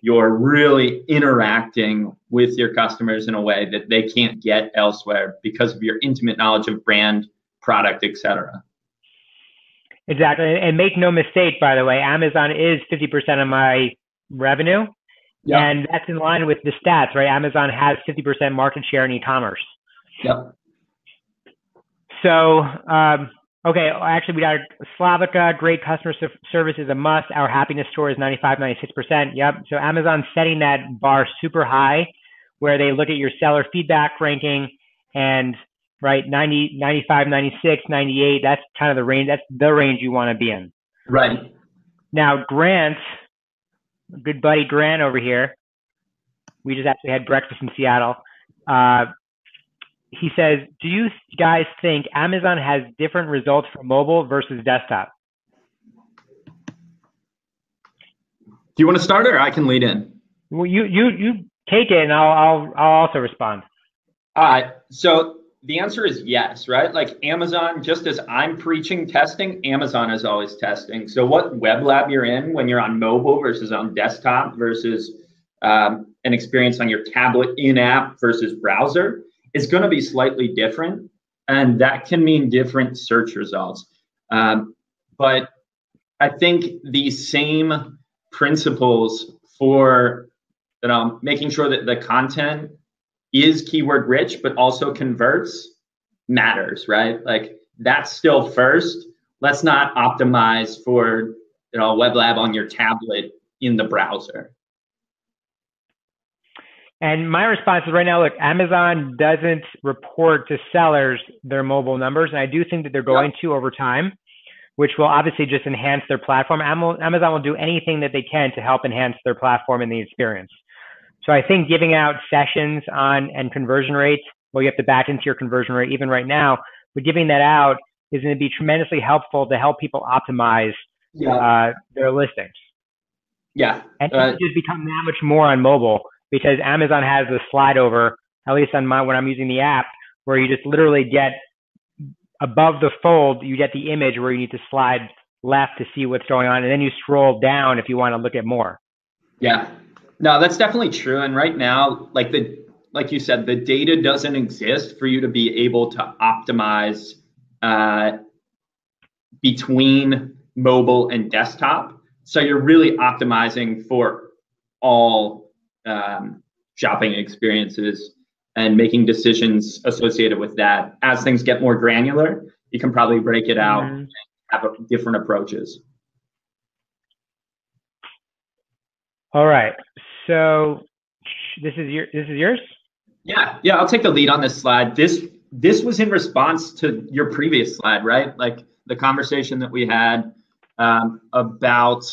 you're really interacting with your customers in a way that they can't get elsewhere because of your intimate knowledge of brand, product, etc. Exactly. And make no mistake, by the way, Amazon is 50% of my revenue. Yep. And that's in line with the stats, right? Amazon has 50% market share in e-commerce. Yep. So, okay, actually, we got Slavica, great customer service is a must. Our happiness score is 95, 96%. Yep. So Amazon's setting that bar super high where they look at your seller feedback ranking and, right, 90, 95, 96, 98, that's kind of the range. That's the range you want to be in. Right. Now, Grant, good buddy Grant over here, we just actually had breakfast in Seattle. He says, do you guys think Amazon has different results for mobile versus desktop? Do you want to start or I can lead in? Well, you take it and I'll also respond. All right. So the answer is yes, right? Like Amazon, just as I'm preaching testing, Amazon is always testing. So what web lab you're in when you're on mobile versus on desktop versus an experience on your tablet in-app versus browser is going to be slightly different, and that can mean different search results. But I think the same principles for making sure that the content is keyword rich, but also converts matters, right? Like that's still first. Let's not optimize for web lab on your tablet in the browser. And my response is right now, look, Amazon doesn't report to sellers their mobile numbers. And I do think that they're going to over time, which will obviously just enhance their platform. Amazon will do anything that they can to help enhance their platform and the experience. So I think giving out sessions on and conversion rates, well, you have to back into your conversion rate even right now, but giving that out is going to be tremendously helpful to help people optimize their listings. Yeah. And it just become that much more on mobile, because Amazon has the slide over, at least on when I'm using the app, where you just literally get above the fold, you get the image where you need to slide left to see what's going on. And then you scroll down if you want to look at more. Yeah, no, that's definitely true. And right now, like you said, the data doesn't exist for you to be able to optimize between mobile and desktop. So you're really optimizing for all shopping experiences and making decisions associated with that. As things get more granular, you can probably break it out and have different approaches. All right. So this is yours? Yeah, I'll take the lead on this slide. This was in response to your previous slide, right? Like the conversation that we had about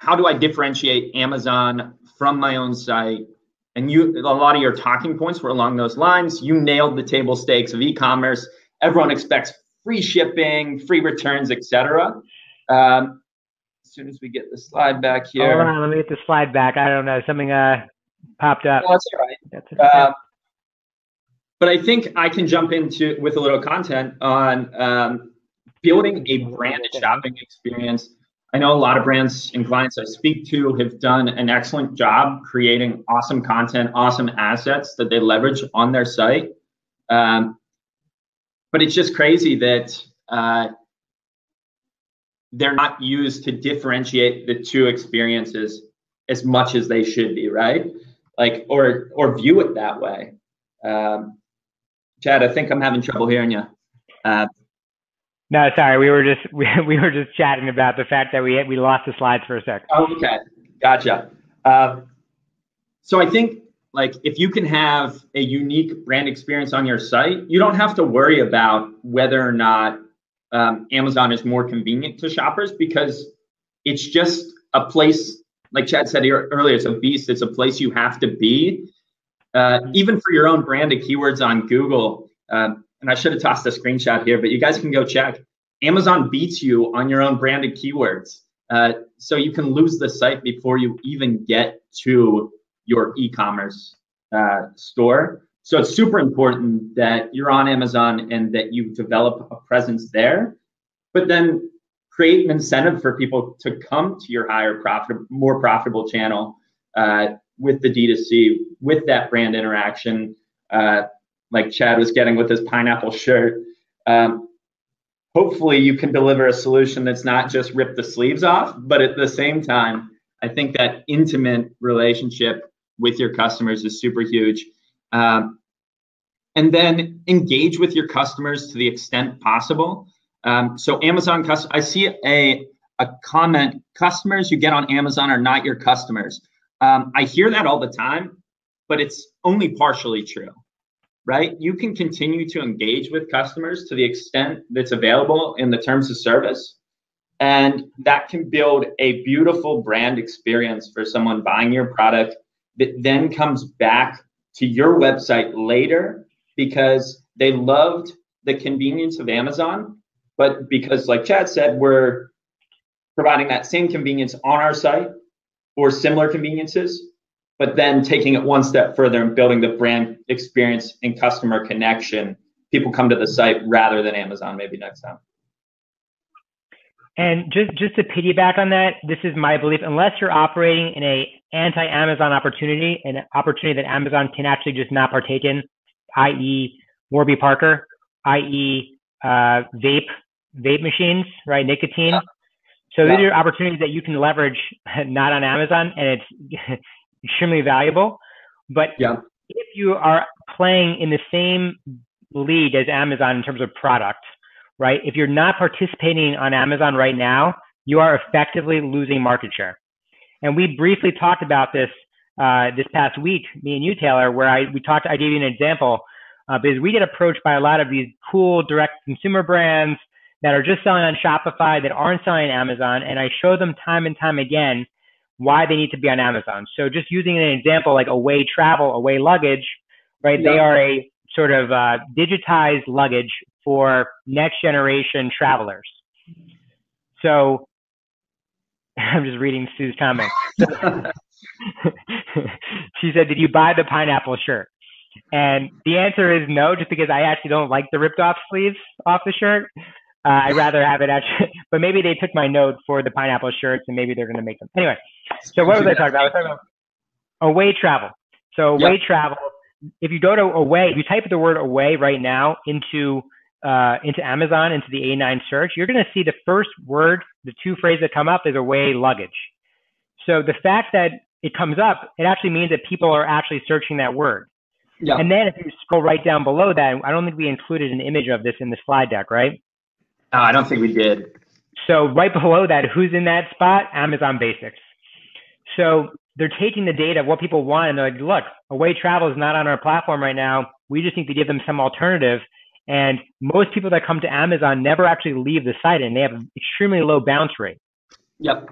how do I differentiate Amazon from my own site? And a lot of your talking points were along those lines. You nailed the table stakes of e-commerce. Everyone expects free shipping, free returns, etc. As soon as we get the slide back here. Hold on, let me get the slide back. I don't know, something popped up. No, that's all right. That's okay. But I think I can jump into with a little content on building a branded shopping experience. I know a lot of brands and clients I speak to have done an excellent job creating awesome content, awesome assets that they leverage on their site. But it's just crazy that they're not used to differentiate the two experiences as much as they should be, right? Like, or view it that way. Chad, I think I'm having trouble hearing you. No, sorry, we were just chatting about the fact that we lost the slides for a sec. Okay, gotcha. So I think like if you can have a unique brand experience on your site, you don't have to worry about whether or not Amazon is more convenient to shoppers, because it's just a place, like Chad said earlier, it's a beast. It's a place you have to be. Even for your own branded keywords on Google, and I should have tossed a screenshot here, but you guys can go check. Amazon beats you on your own branded keywords. So you can lose the site before you even get to your e-commerce store. So it's super important that you're on Amazon and that you develop a presence there, but then create an incentive for people to come to your more profitable channel with the D2C, with that brand interaction, like Chad was getting with his pineapple shirt. Hopefully you can deliver a solution that's not just rip the sleeves off, but at the same time, I think that intimate relationship with your customers is super huge. And then engage with your customers to the extent possible. So Amazon, I see a comment, customers you get on Amazon are not your customers. I hear that all the time, but it's only partially true, right? You can continue to engage with customers to the extent that's available in the terms of service. And that can build a beautiful brand experience for someone buying your product that then comes back to your website later because they loved the convenience of Amazon, but because, like Chad said, we're providing that same convenience on our site or similar conveniences, but then taking it one step further and building the brand experience and customer connection. People come to the site rather than Amazon maybe next time. And just to piggyback on that, this is my belief, unless you're operating in a anti-Amazon opportunity, an opportunity that Amazon can actually just not partake in, i.e. Warby Parker, i.e. vape machines, right, nicotine. Yeah. So these are opportunities that you can leverage not on Amazon, and it's extremely valuable. But if you are playing in the same league as Amazon in terms of product, right? If you're not participating on Amazon right now, you are effectively losing market share. And we briefly talked about this this past week, me and you, Taylor, where I gave you an example because we get approached by a lot of these cool direct consumer brands that are just selling on Shopify that aren't selling on Amazon, and I show them time and time again why they need to be on Amazon. So just using an example like Away Travel, Away Luggage, right? They are a sort of digitized luggage for next generation travelers. So I'm just reading Sue's comment. She said, did you buy the pineapple shirt? And the answer is no, just because I actually don't like the ripped off sleeves off the shirt. I'd rather have it actually, but maybe they took my note for the pineapple shirts and maybe they're going to make them. Anyway, so what was I talking about? I was talking about Away Travel. So Away Travel, if you go to Away, if you type the word Away right now into Amazon, into the A9 search, you're going to see the first word, the two phrases that come up is Away Luggage. So the fact that it comes up, it actually means that people are actually searching that word. Yeah. And then if you scroll right down below that, I don't think we included an image of this in the slide deck, right? I don't think we did. So right below that, who's in that spot? Amazon Basics. So they're taking the data of what people want and they're like, look, Away Travel is not on our platform right now. We just need to give them some alternative. And most people that come to Amazon never actually leave the site and they have an extremely low bounce rate. Yep.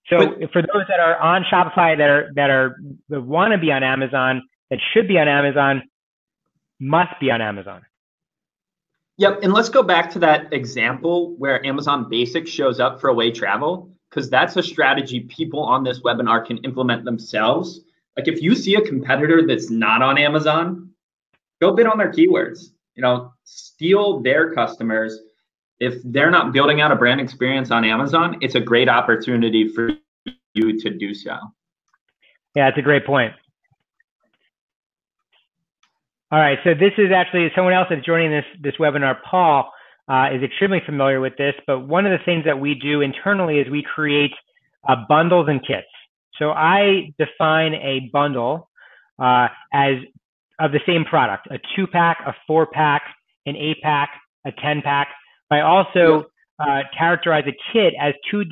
So for those that are on Shopify that want to be on Amazon, that should be on Amazon, must be on Amazon. Yep. And let's go back to that example where Amazon Basics shows up for away travel, because that's a strategy people on this webinar can implement themselves. Like if you see a competitor that's not on Amazon, go bid on their keywords, steal their customers. If they're not building out a brand experience on Amazon, it's a great opportunity for you to do so. Yeah, that's a great point. All right, so this is actually someone else that's joining this webinar. Paul is extremely familiar with this, but one of the things that we do internally is we create bundles and kits. So I define a bundle as of the same product, a 2-pack, a 4-pack, an 8-pack, a 10-pack. I also characterize a kit as two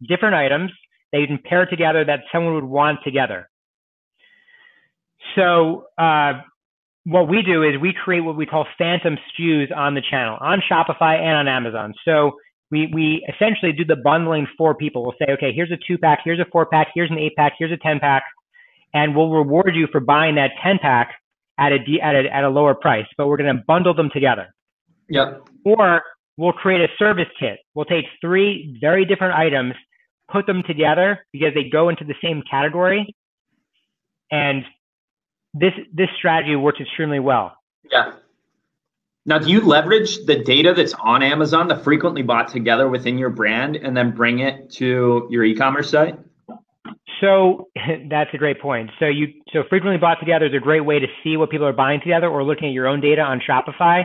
different items that you can pair together that someone would want together. So what we do is we create what we call phantom SKUs on the channel, on Shopify and on Amazon. So we essentially do the bundling for people. We'll say, okay, here's a 2-pack, here's a 4-pack, here's an 8-pack, here's a 10-pack, and we'll reward you for buying that 10-pack at a lower price, but we're going to bundle them together. Yep. Or we'll create a service kit. We'll take 3 very different items, put them together because they go into the same category, and this strategy works extremely well. Yeah. Now, do you leverage the data that's on Amazon, the frequently bought together within your brand, and then bring it to your e-commerce site? So that's a great point. So frequently bought together is a great way to see what people are buying together, or looking at your own data on Shopify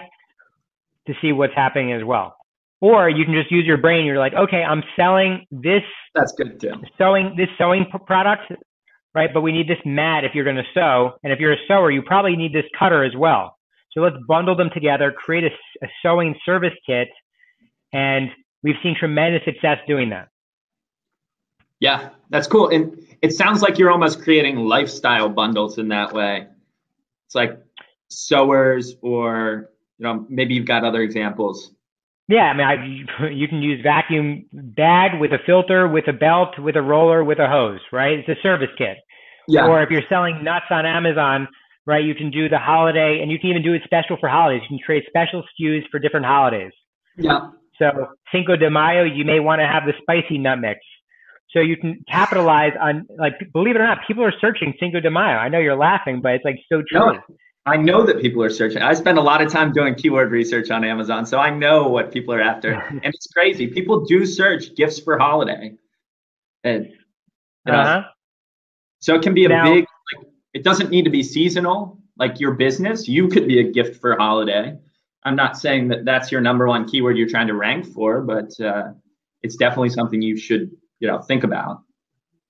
to see what's happening as well. Or you can just use your brain. You're like, okay, I'm selling this. That's good too. Sewing product, right? But we need this mat if you're going to sew. And if you're a sewer, you probably need this cutter as well. So let's bundle them together, create a sewing service kit. And we've seen tremendous success doing that. Yeah, that's cool. And it sounds like you're almost creating lifestyle bundles in that way. It's like sewers, or maybe you've got other examples. Yeah, I mean, you can use vacuum bag with a filter, with a belt, with a roller, with a hose, right? It's a service kit. Yeah. Or if you're selling nuts on Amazon, right, you can do the holiday, and you can even do it special for holidays. You can create special SKUs for different holidays. Yeah. So Cinco de Mayo, you may want to have the spicy nut mix. So you can capitalize on, like, believe it or not, people are searching Cinco de Mayo. I know you're laughing, but it's like so true. No, I know that people are searching. I spend a lot of time doing keyword research on Amazon, so I know what people are after. And it's crazy. People do search gifts for holiday. And, so it can be big, like, it doesn't need to be seasonal, like your business. You could be a gift for holiday. I'm not saying that that's your number one keyword you're trying to rank for, but it's definitely something you should think about.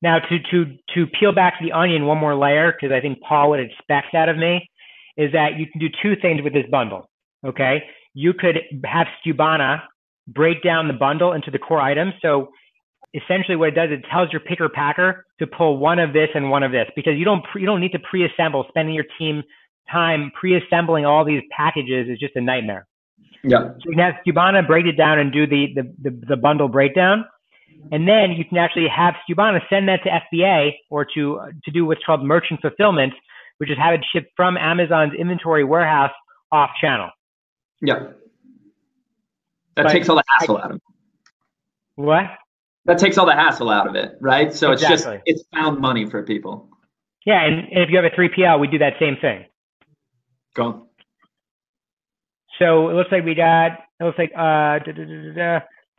Now, to peel back the onion one more layer, because I think Paul would expect that of me, is that you can do 2 things with this bundle, okay? You could have Skubana break down the bundle into the core items. So essentially what it does, it tells your picker packer to pull one of this and one of this, because you don't need to pre-assemble. Spending your team time pre-assembling all these packages is just a nightmare. Yeah. So you can have Skubana break it down and do the bundle breakdown. And then you can actually have Skubana send that to FBA, or to do what's called merchant fulfillment, which is have it shipped from Amazon's inventory warehouse off channel. Yeah. That takes all the hassle out of it. What? That takes all the hassle out of it, right? So Exactly. it's found money for people. Yeah, and if you have a 3PL, we do that same thing. Go. So it looks like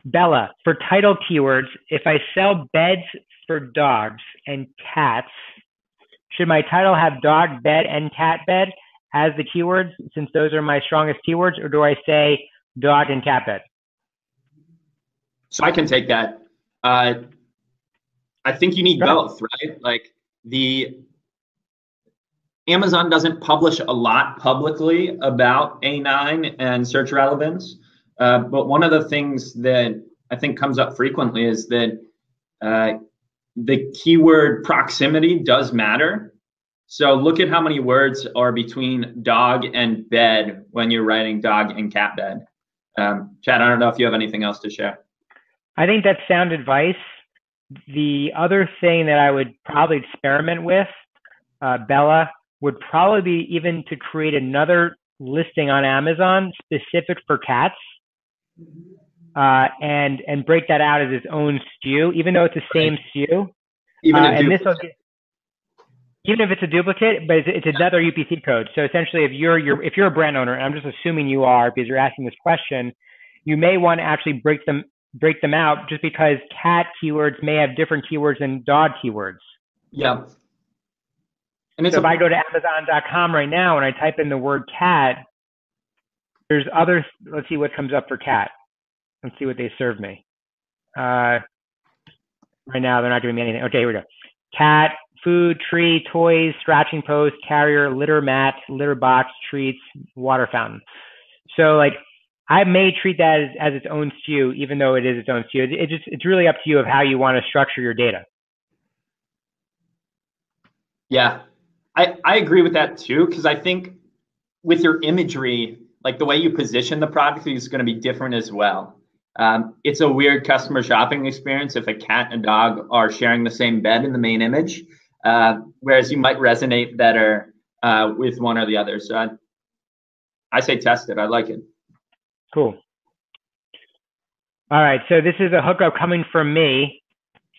Bella, for title keywords, if I sell beds for dogs and cats, should my title have dog bed and cat bed as the keywords, since those are my strongest keywords, or do I say dog and cat bed? So I can take that. I think you need both, right? Like, the Amazon doesn't publish a lot publicly about A9 and search relevance. But one of the things that I think comes up frequently is that the keyword proximity does matter. So look at how many words are between dog and bed when you're writing dog and cat bed. Chad, I don't know if you have anything else to share. I think that's sound advice. The other thing that I would probably experiment with, Bella, would probably be even to create another listing on Amazon specific for cats, and break that out as its own SKU, even though it's the same SKU. And this will get, even if it's a duplicate, but it's another UPC code. So essentially, if you're a brand owner, and I'm just assuming you are because you're asking this question, you may want to actually break them out, just because cat keywords may have different keywords than dog keywords. Yeah. And so if I go to Amazon.com right now and I type in the word cat, there's other. Let's see what comes up for cat. Let's see what they serve me. Right now, they're not giving me anything. Okay, here we go. Cat, food, tree, toys, scratching post, carrier, litter mat, litter box, treats, water fountain. So like, I may treat that as its own SKU, even though it is its own SKU. It's really up to you of how you want to structure your data. Yeah, I agree with that too, because I think with your imagery, like the way you position the product is going to be different as well. It's a weird customer shopping experience if a cat and a dog are sharing the same bed in the main image, whereas you might resonate better with one or the other. So I say test it. I like it. Cool. All right, so this is a hookup coming from me.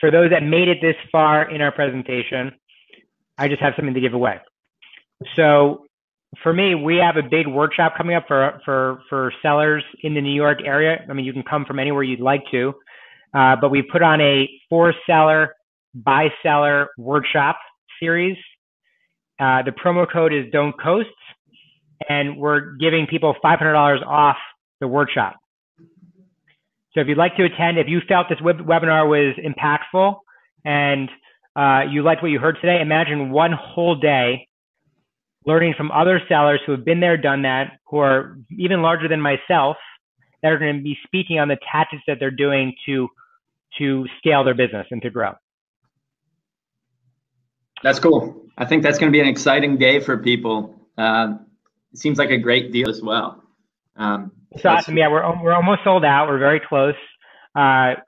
For those that made it this far in our presentation, I just have something to give away. So for me, we have a big workshop coming up for sellers in the New York area. I mean, you can come from anywhere you'd like to, but we put on a 4-seller, buy-seller workshop series. The promo code is Don't Coast, and we're giving people $500 off the workshop. So if you'd like to attend, if you felt this webinar was impactful and you liked what you heard today, imagine one whole day learning from other sellers who have been there, done that, who are even larger than myself, that are going to be speaking on the tactics that they're doing to scale their business and to grow. That's cool. I think that's going to be an exciting day for people. It seems like a great deal as well. It's awesome. Yeah, we're almost sold out. We're very close.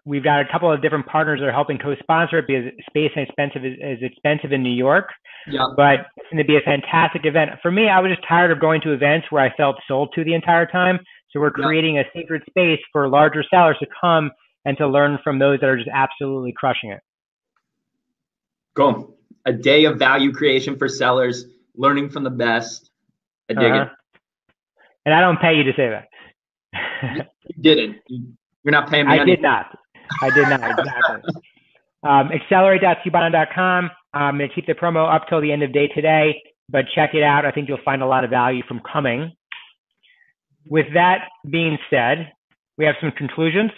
We've got a couple of different partners that are helping co-sponsor it because space is expensive in New York. Yeah. But it's going to be a fantastic event. For me, I was just tired of going to events where I felt sold to the entire time. So we're creating a sacred space for larger sellers to come and to learn from those that are just absolutely crushing it. Cool. A day of value creation for sellers, learning from the best. I dig it. And I don't pay you to say that. You didn't. You're not paying me. I did not. Exactly. Accelerate.skubana.com. I'm going to keep the promo up till the end of day today, but check it out. I think you'll find a lot of value from coming. With that being said, we have some conclusions.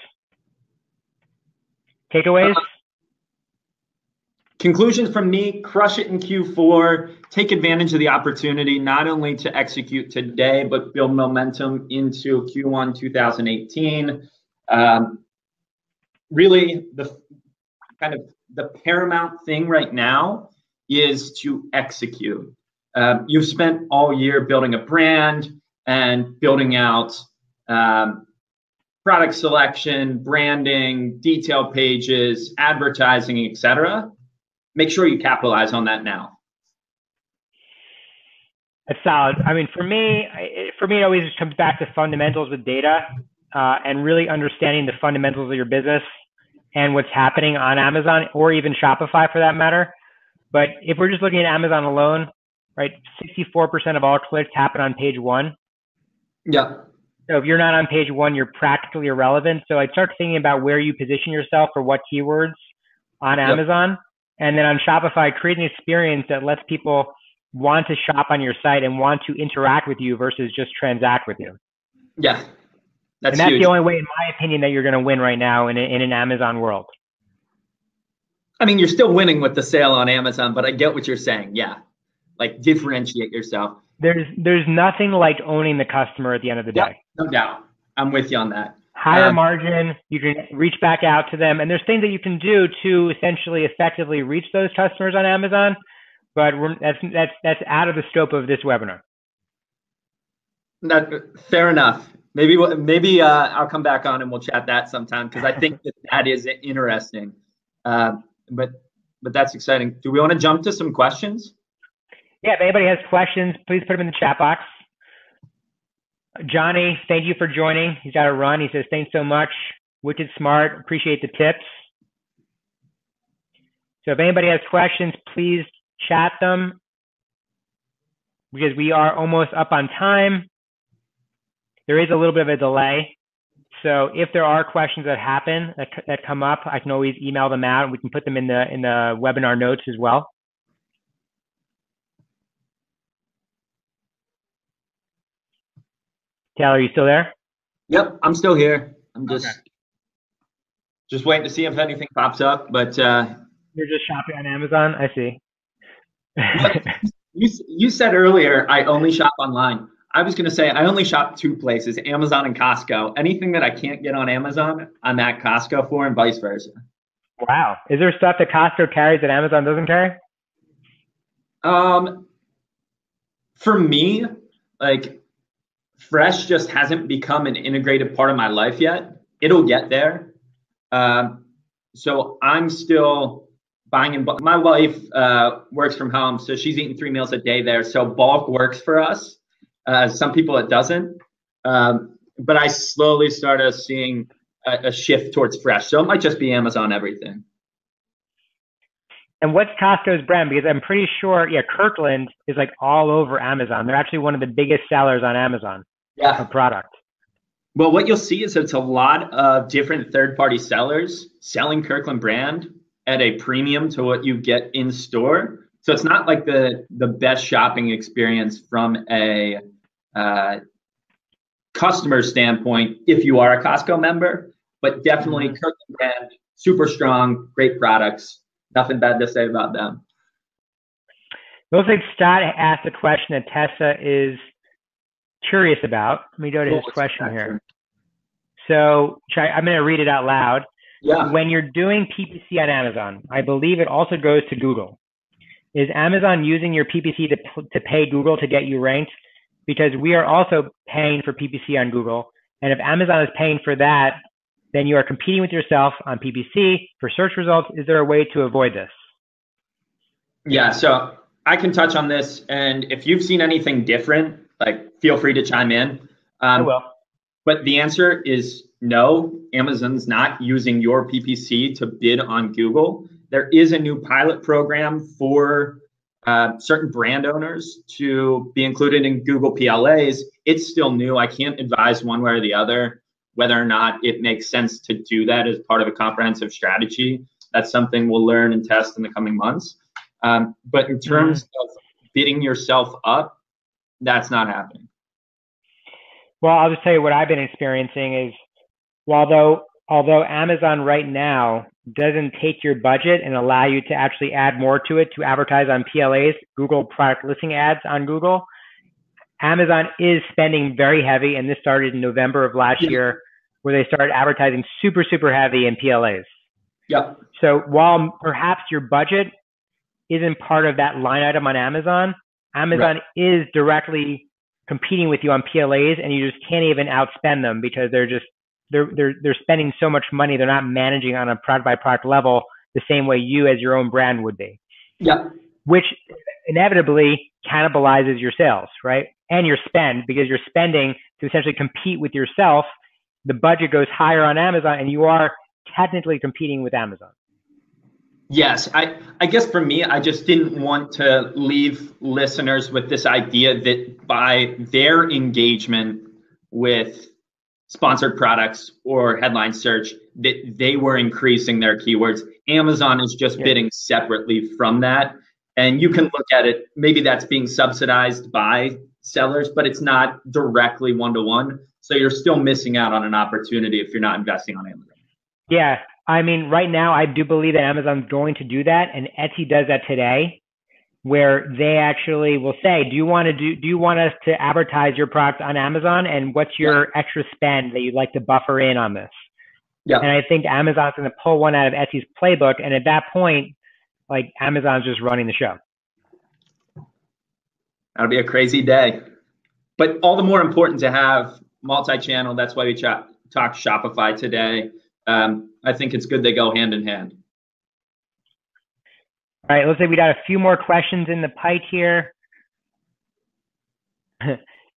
Takeaways? Conclusions from me: crush it in Q4. Take advantage of the opportunity not only to execute today, but build momentum into Q1 2018. Really, the paramount thing right now is to execute. You've spent all year building a brand and building out product selection, branding, detail pages, advertising, etc. Make sure you capitalize on that now. That's solid. I mean, for me, it always just comes back to fundamentals with data and really understanding the fundamentals of your business and what's happening on Amazon or even Shopify for that matter. But if we're just looking at Amazon alone, right, 64% of all clicks happen on page 1. Yeah. So if you're not on page 1, you're practically irrelevant. So I'd start thinking about where you position yourself for what keywords on Amazon. And then on Shopify, create an experience that lets people want to shop on your site and want to interact with you versus just transact with you. Yeah. That's huge. The only way, in my opinion, that you're going to win right now in an Amazon world. I mean, you're still winning with the sale on Amazon, but I get what you're saying. Yeah. Like, differentiate yourself. There's nothing like owning the customer at the end of the day. No doubt. I'm with you on that. Higher margin, you can reach back out to them. And there's things that you can do to essentially effectively reach those customers on Amazon, but that's out of the scope of this webinar. Fair enough. Maybe I'll come back on and we'll chat that sometime because I think that is interesting. But that's exciting. Do we want to jump to some questions? Yeah, if anybody has questions, please put them in the chat box. Johnny, thank you for joining. He's got to run. He says, thanks so much. Wicked smart. Appreciate the tips. So if anybody has questions, please chat them because we are almost up on time. There is a little bit of a delay. So if there are questions that happen, that come up, I can always email them out and we can put them in the webinar notes as well. Taylor, are you still there? Yep, I'm still here. I'm just waiting to see if anything pops up, but you're just shopping on Amazon? I see. You said earlier I only shop online. I was going to say I only shop two places, Amazon and Costco. Anything that I can't get on Amazon, I'm at Costco for, and vice versa. Wow. Is there stuff that Costco carries that Amazon doesn't carry? For me, like, fresh just hasn't become an integrated part of my life yet. It'll get there. So I'm still buying in bulk. My wife works from home, so she's eating 3 meals a day there. So bulk works for us. Some people it doesn't. But I slowly started seeing a shift towards fresh. So it might just be Amazon everything. And what's Costco's brand? Because I'm pretty sure, Kirkland is like all over Amazon. They're actually one of the biggest sellers on Amazon of product. Well, what you'll see is it's a lot of different third-party sellers selling Kirkland brand at a premium to what you get in store. So it's not like the best shopping experience from a customer standpoint if you are a Costco member, but definitely Kirkland brand, super strong, great products. Nothing bad to say about them. Looks like Scott asked a question that Tessa is curious about. Let me go to his question here. So I'm going to read it out loud. Yeah. When you're doing PPC on Amazon, I believe it also goes to Google. Is Amazon using your PPC to pay Google to get you ranked? Because we are also paying for PPC on Google. And if Amazon is paying for that, then you are competing with yourself on PPC for search results. Is there a way to avoid this? Yeah, so I can touch on this. And if you've seen anything different, like, feel free to chime in. I will. But the answer is no, Amazon's not using your PPC to bid on Google. There is a new pilot program for certain brand owners to be included in Google PLAs. It's still new. I can't advise one way or the other whether or not it makes sense to do that as part of a comprehensive strategy. That's something we'll learn and test in the coming months. But in terms of bidding yourself up, that's not happening. Well, I'll just tell you what I've been experiencing is, although Amazon right now doesn't take your budget and allow you to actually add more to it to advertise on PLAs, Google product listing ads on Google, Amazon is spending very heavy, and this started in November of last year, where they started advertising super, super heavy in PLAs. Yep. So while perhaps your budget isn't part of that line item on Amazon, Amazon is directly competing with you on PLAs, and you just can't even outspend them because they're spending so much money. They're not managing on a product by product level the same way you as your own brand would be. Yeah. Which inevitably cannibalizes your sales, right? And your spend, because you're spending to essentially compete with yourself. The budget goes higher on Amazon, and you are technically competing with Amazon. Yes, I guess for me, I just didn't want to leave listeners with this idea that by their engagement with sponsored products or headline search, that they were increasing their keywords. Amazon is just bidding separately from that. And you can look at it, maybe that's being subsidized by sellers, but it's not directly one-to-one. So you're still missing out on an opportunity if you're not investing on Amazon. Yeah. I mean, right now, I do believe that Amazon's going to do that. And Etsy does that today, where they actually will say, do you want us to advertise your product on Amazon? And what's your extra spend that you'd like to buffer in on this? Yeah. And I think Amazon's going to pull one out of Etsy's playbook. And at that point, like, Amazon's just running the show. That'll be a crazy day. But all the more important to have multi-channel. That's why we talk Shopify today. I think it's good they go hand in hand. All right, looks like we got a few more questions in the pipe here.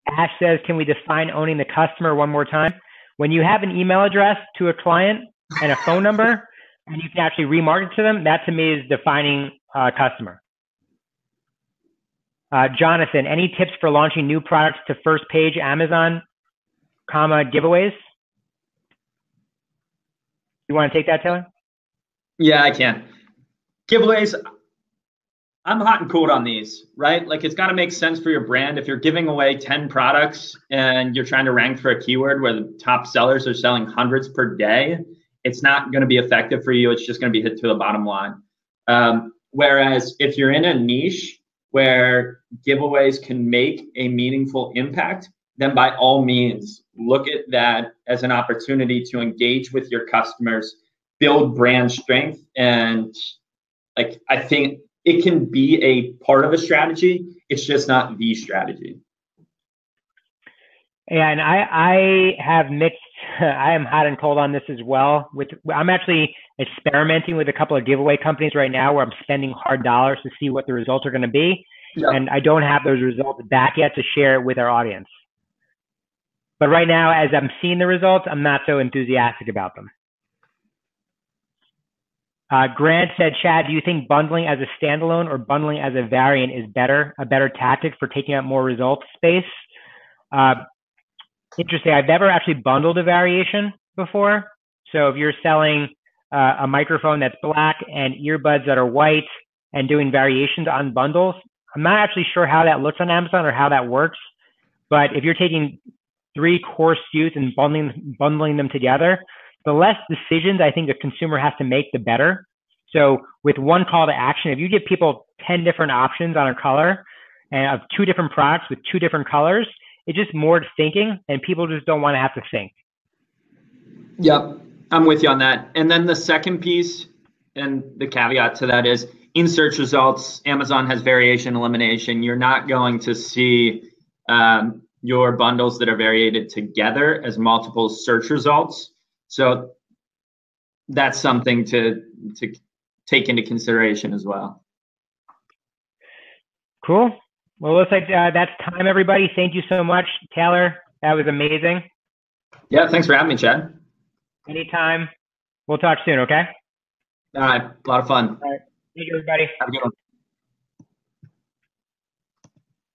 Ash says, can we define owning the customer one more time? When you have an email address to a client and a phone number, and you can actually remarket to them, that to me is defining customer. Jonathan, any tips for launching new products to first page Amazon, giveaways? You want to take that, Taylor? Yeah, I can. Giveaways, I'm hot and cold on these, right? Like, it's got to make sense for your brand. If you're giving away 10 products and you're trying to rank for a keyword where the top sellers are selling hundreds per day, it's not going to be effective for you. It's just going to be hit to the bottom line. Whereas if you're in a niche where giveaways can make a meaningful impact, then by all means, look at that as an opportunity to engage with your customers, build brand strength. And like, I think it can be a part of a strategy. It's just not the strategy. And I have mixed, I am hot and cold on this as well. I'm actually experimenting with a couple of giveaway companies right now where I'm spending hard dollars to see what the results are going to be. Yeah. And I don't have those results back yet to share with our audience. But right now, as I'm seeing the results, I'm not so enthusiastic about them. Grant said, Chad, do you think bundling as a standalone or bundling as a variant is a better tactic for taking up more results space? Interesting. I've never actually bundled a variation before. So if you're selling a microphone that's black and earbuds that are white and doing variations on bundles, I'm not actually sure how that looks on Amazon or how that works. But if you're taking 3 core SKUs and bundling them together, the less decisions I think the consumer has to make, the better. So with one call to action, if you give people 10 different options on a color and of 2 different products with 2 different colors, it's just more thinking, and people just don't want to have to think. Yep, I'm with you on that. And then the second piece, and the caveat to that is, in search results, Amazon has variation elimination. You're not going to see your bundles that are variated together as multiple search results. So that's something to take into consideration as well. Cool. Well, it looks like that's time, everybody. Thank you so much, Taylor. That was amazing. Yeah, thanks for having me, Chad. Anytime. We'll talk soon, okay? All right. A lot of fun. All right. Thank you, everybody. Have a good one.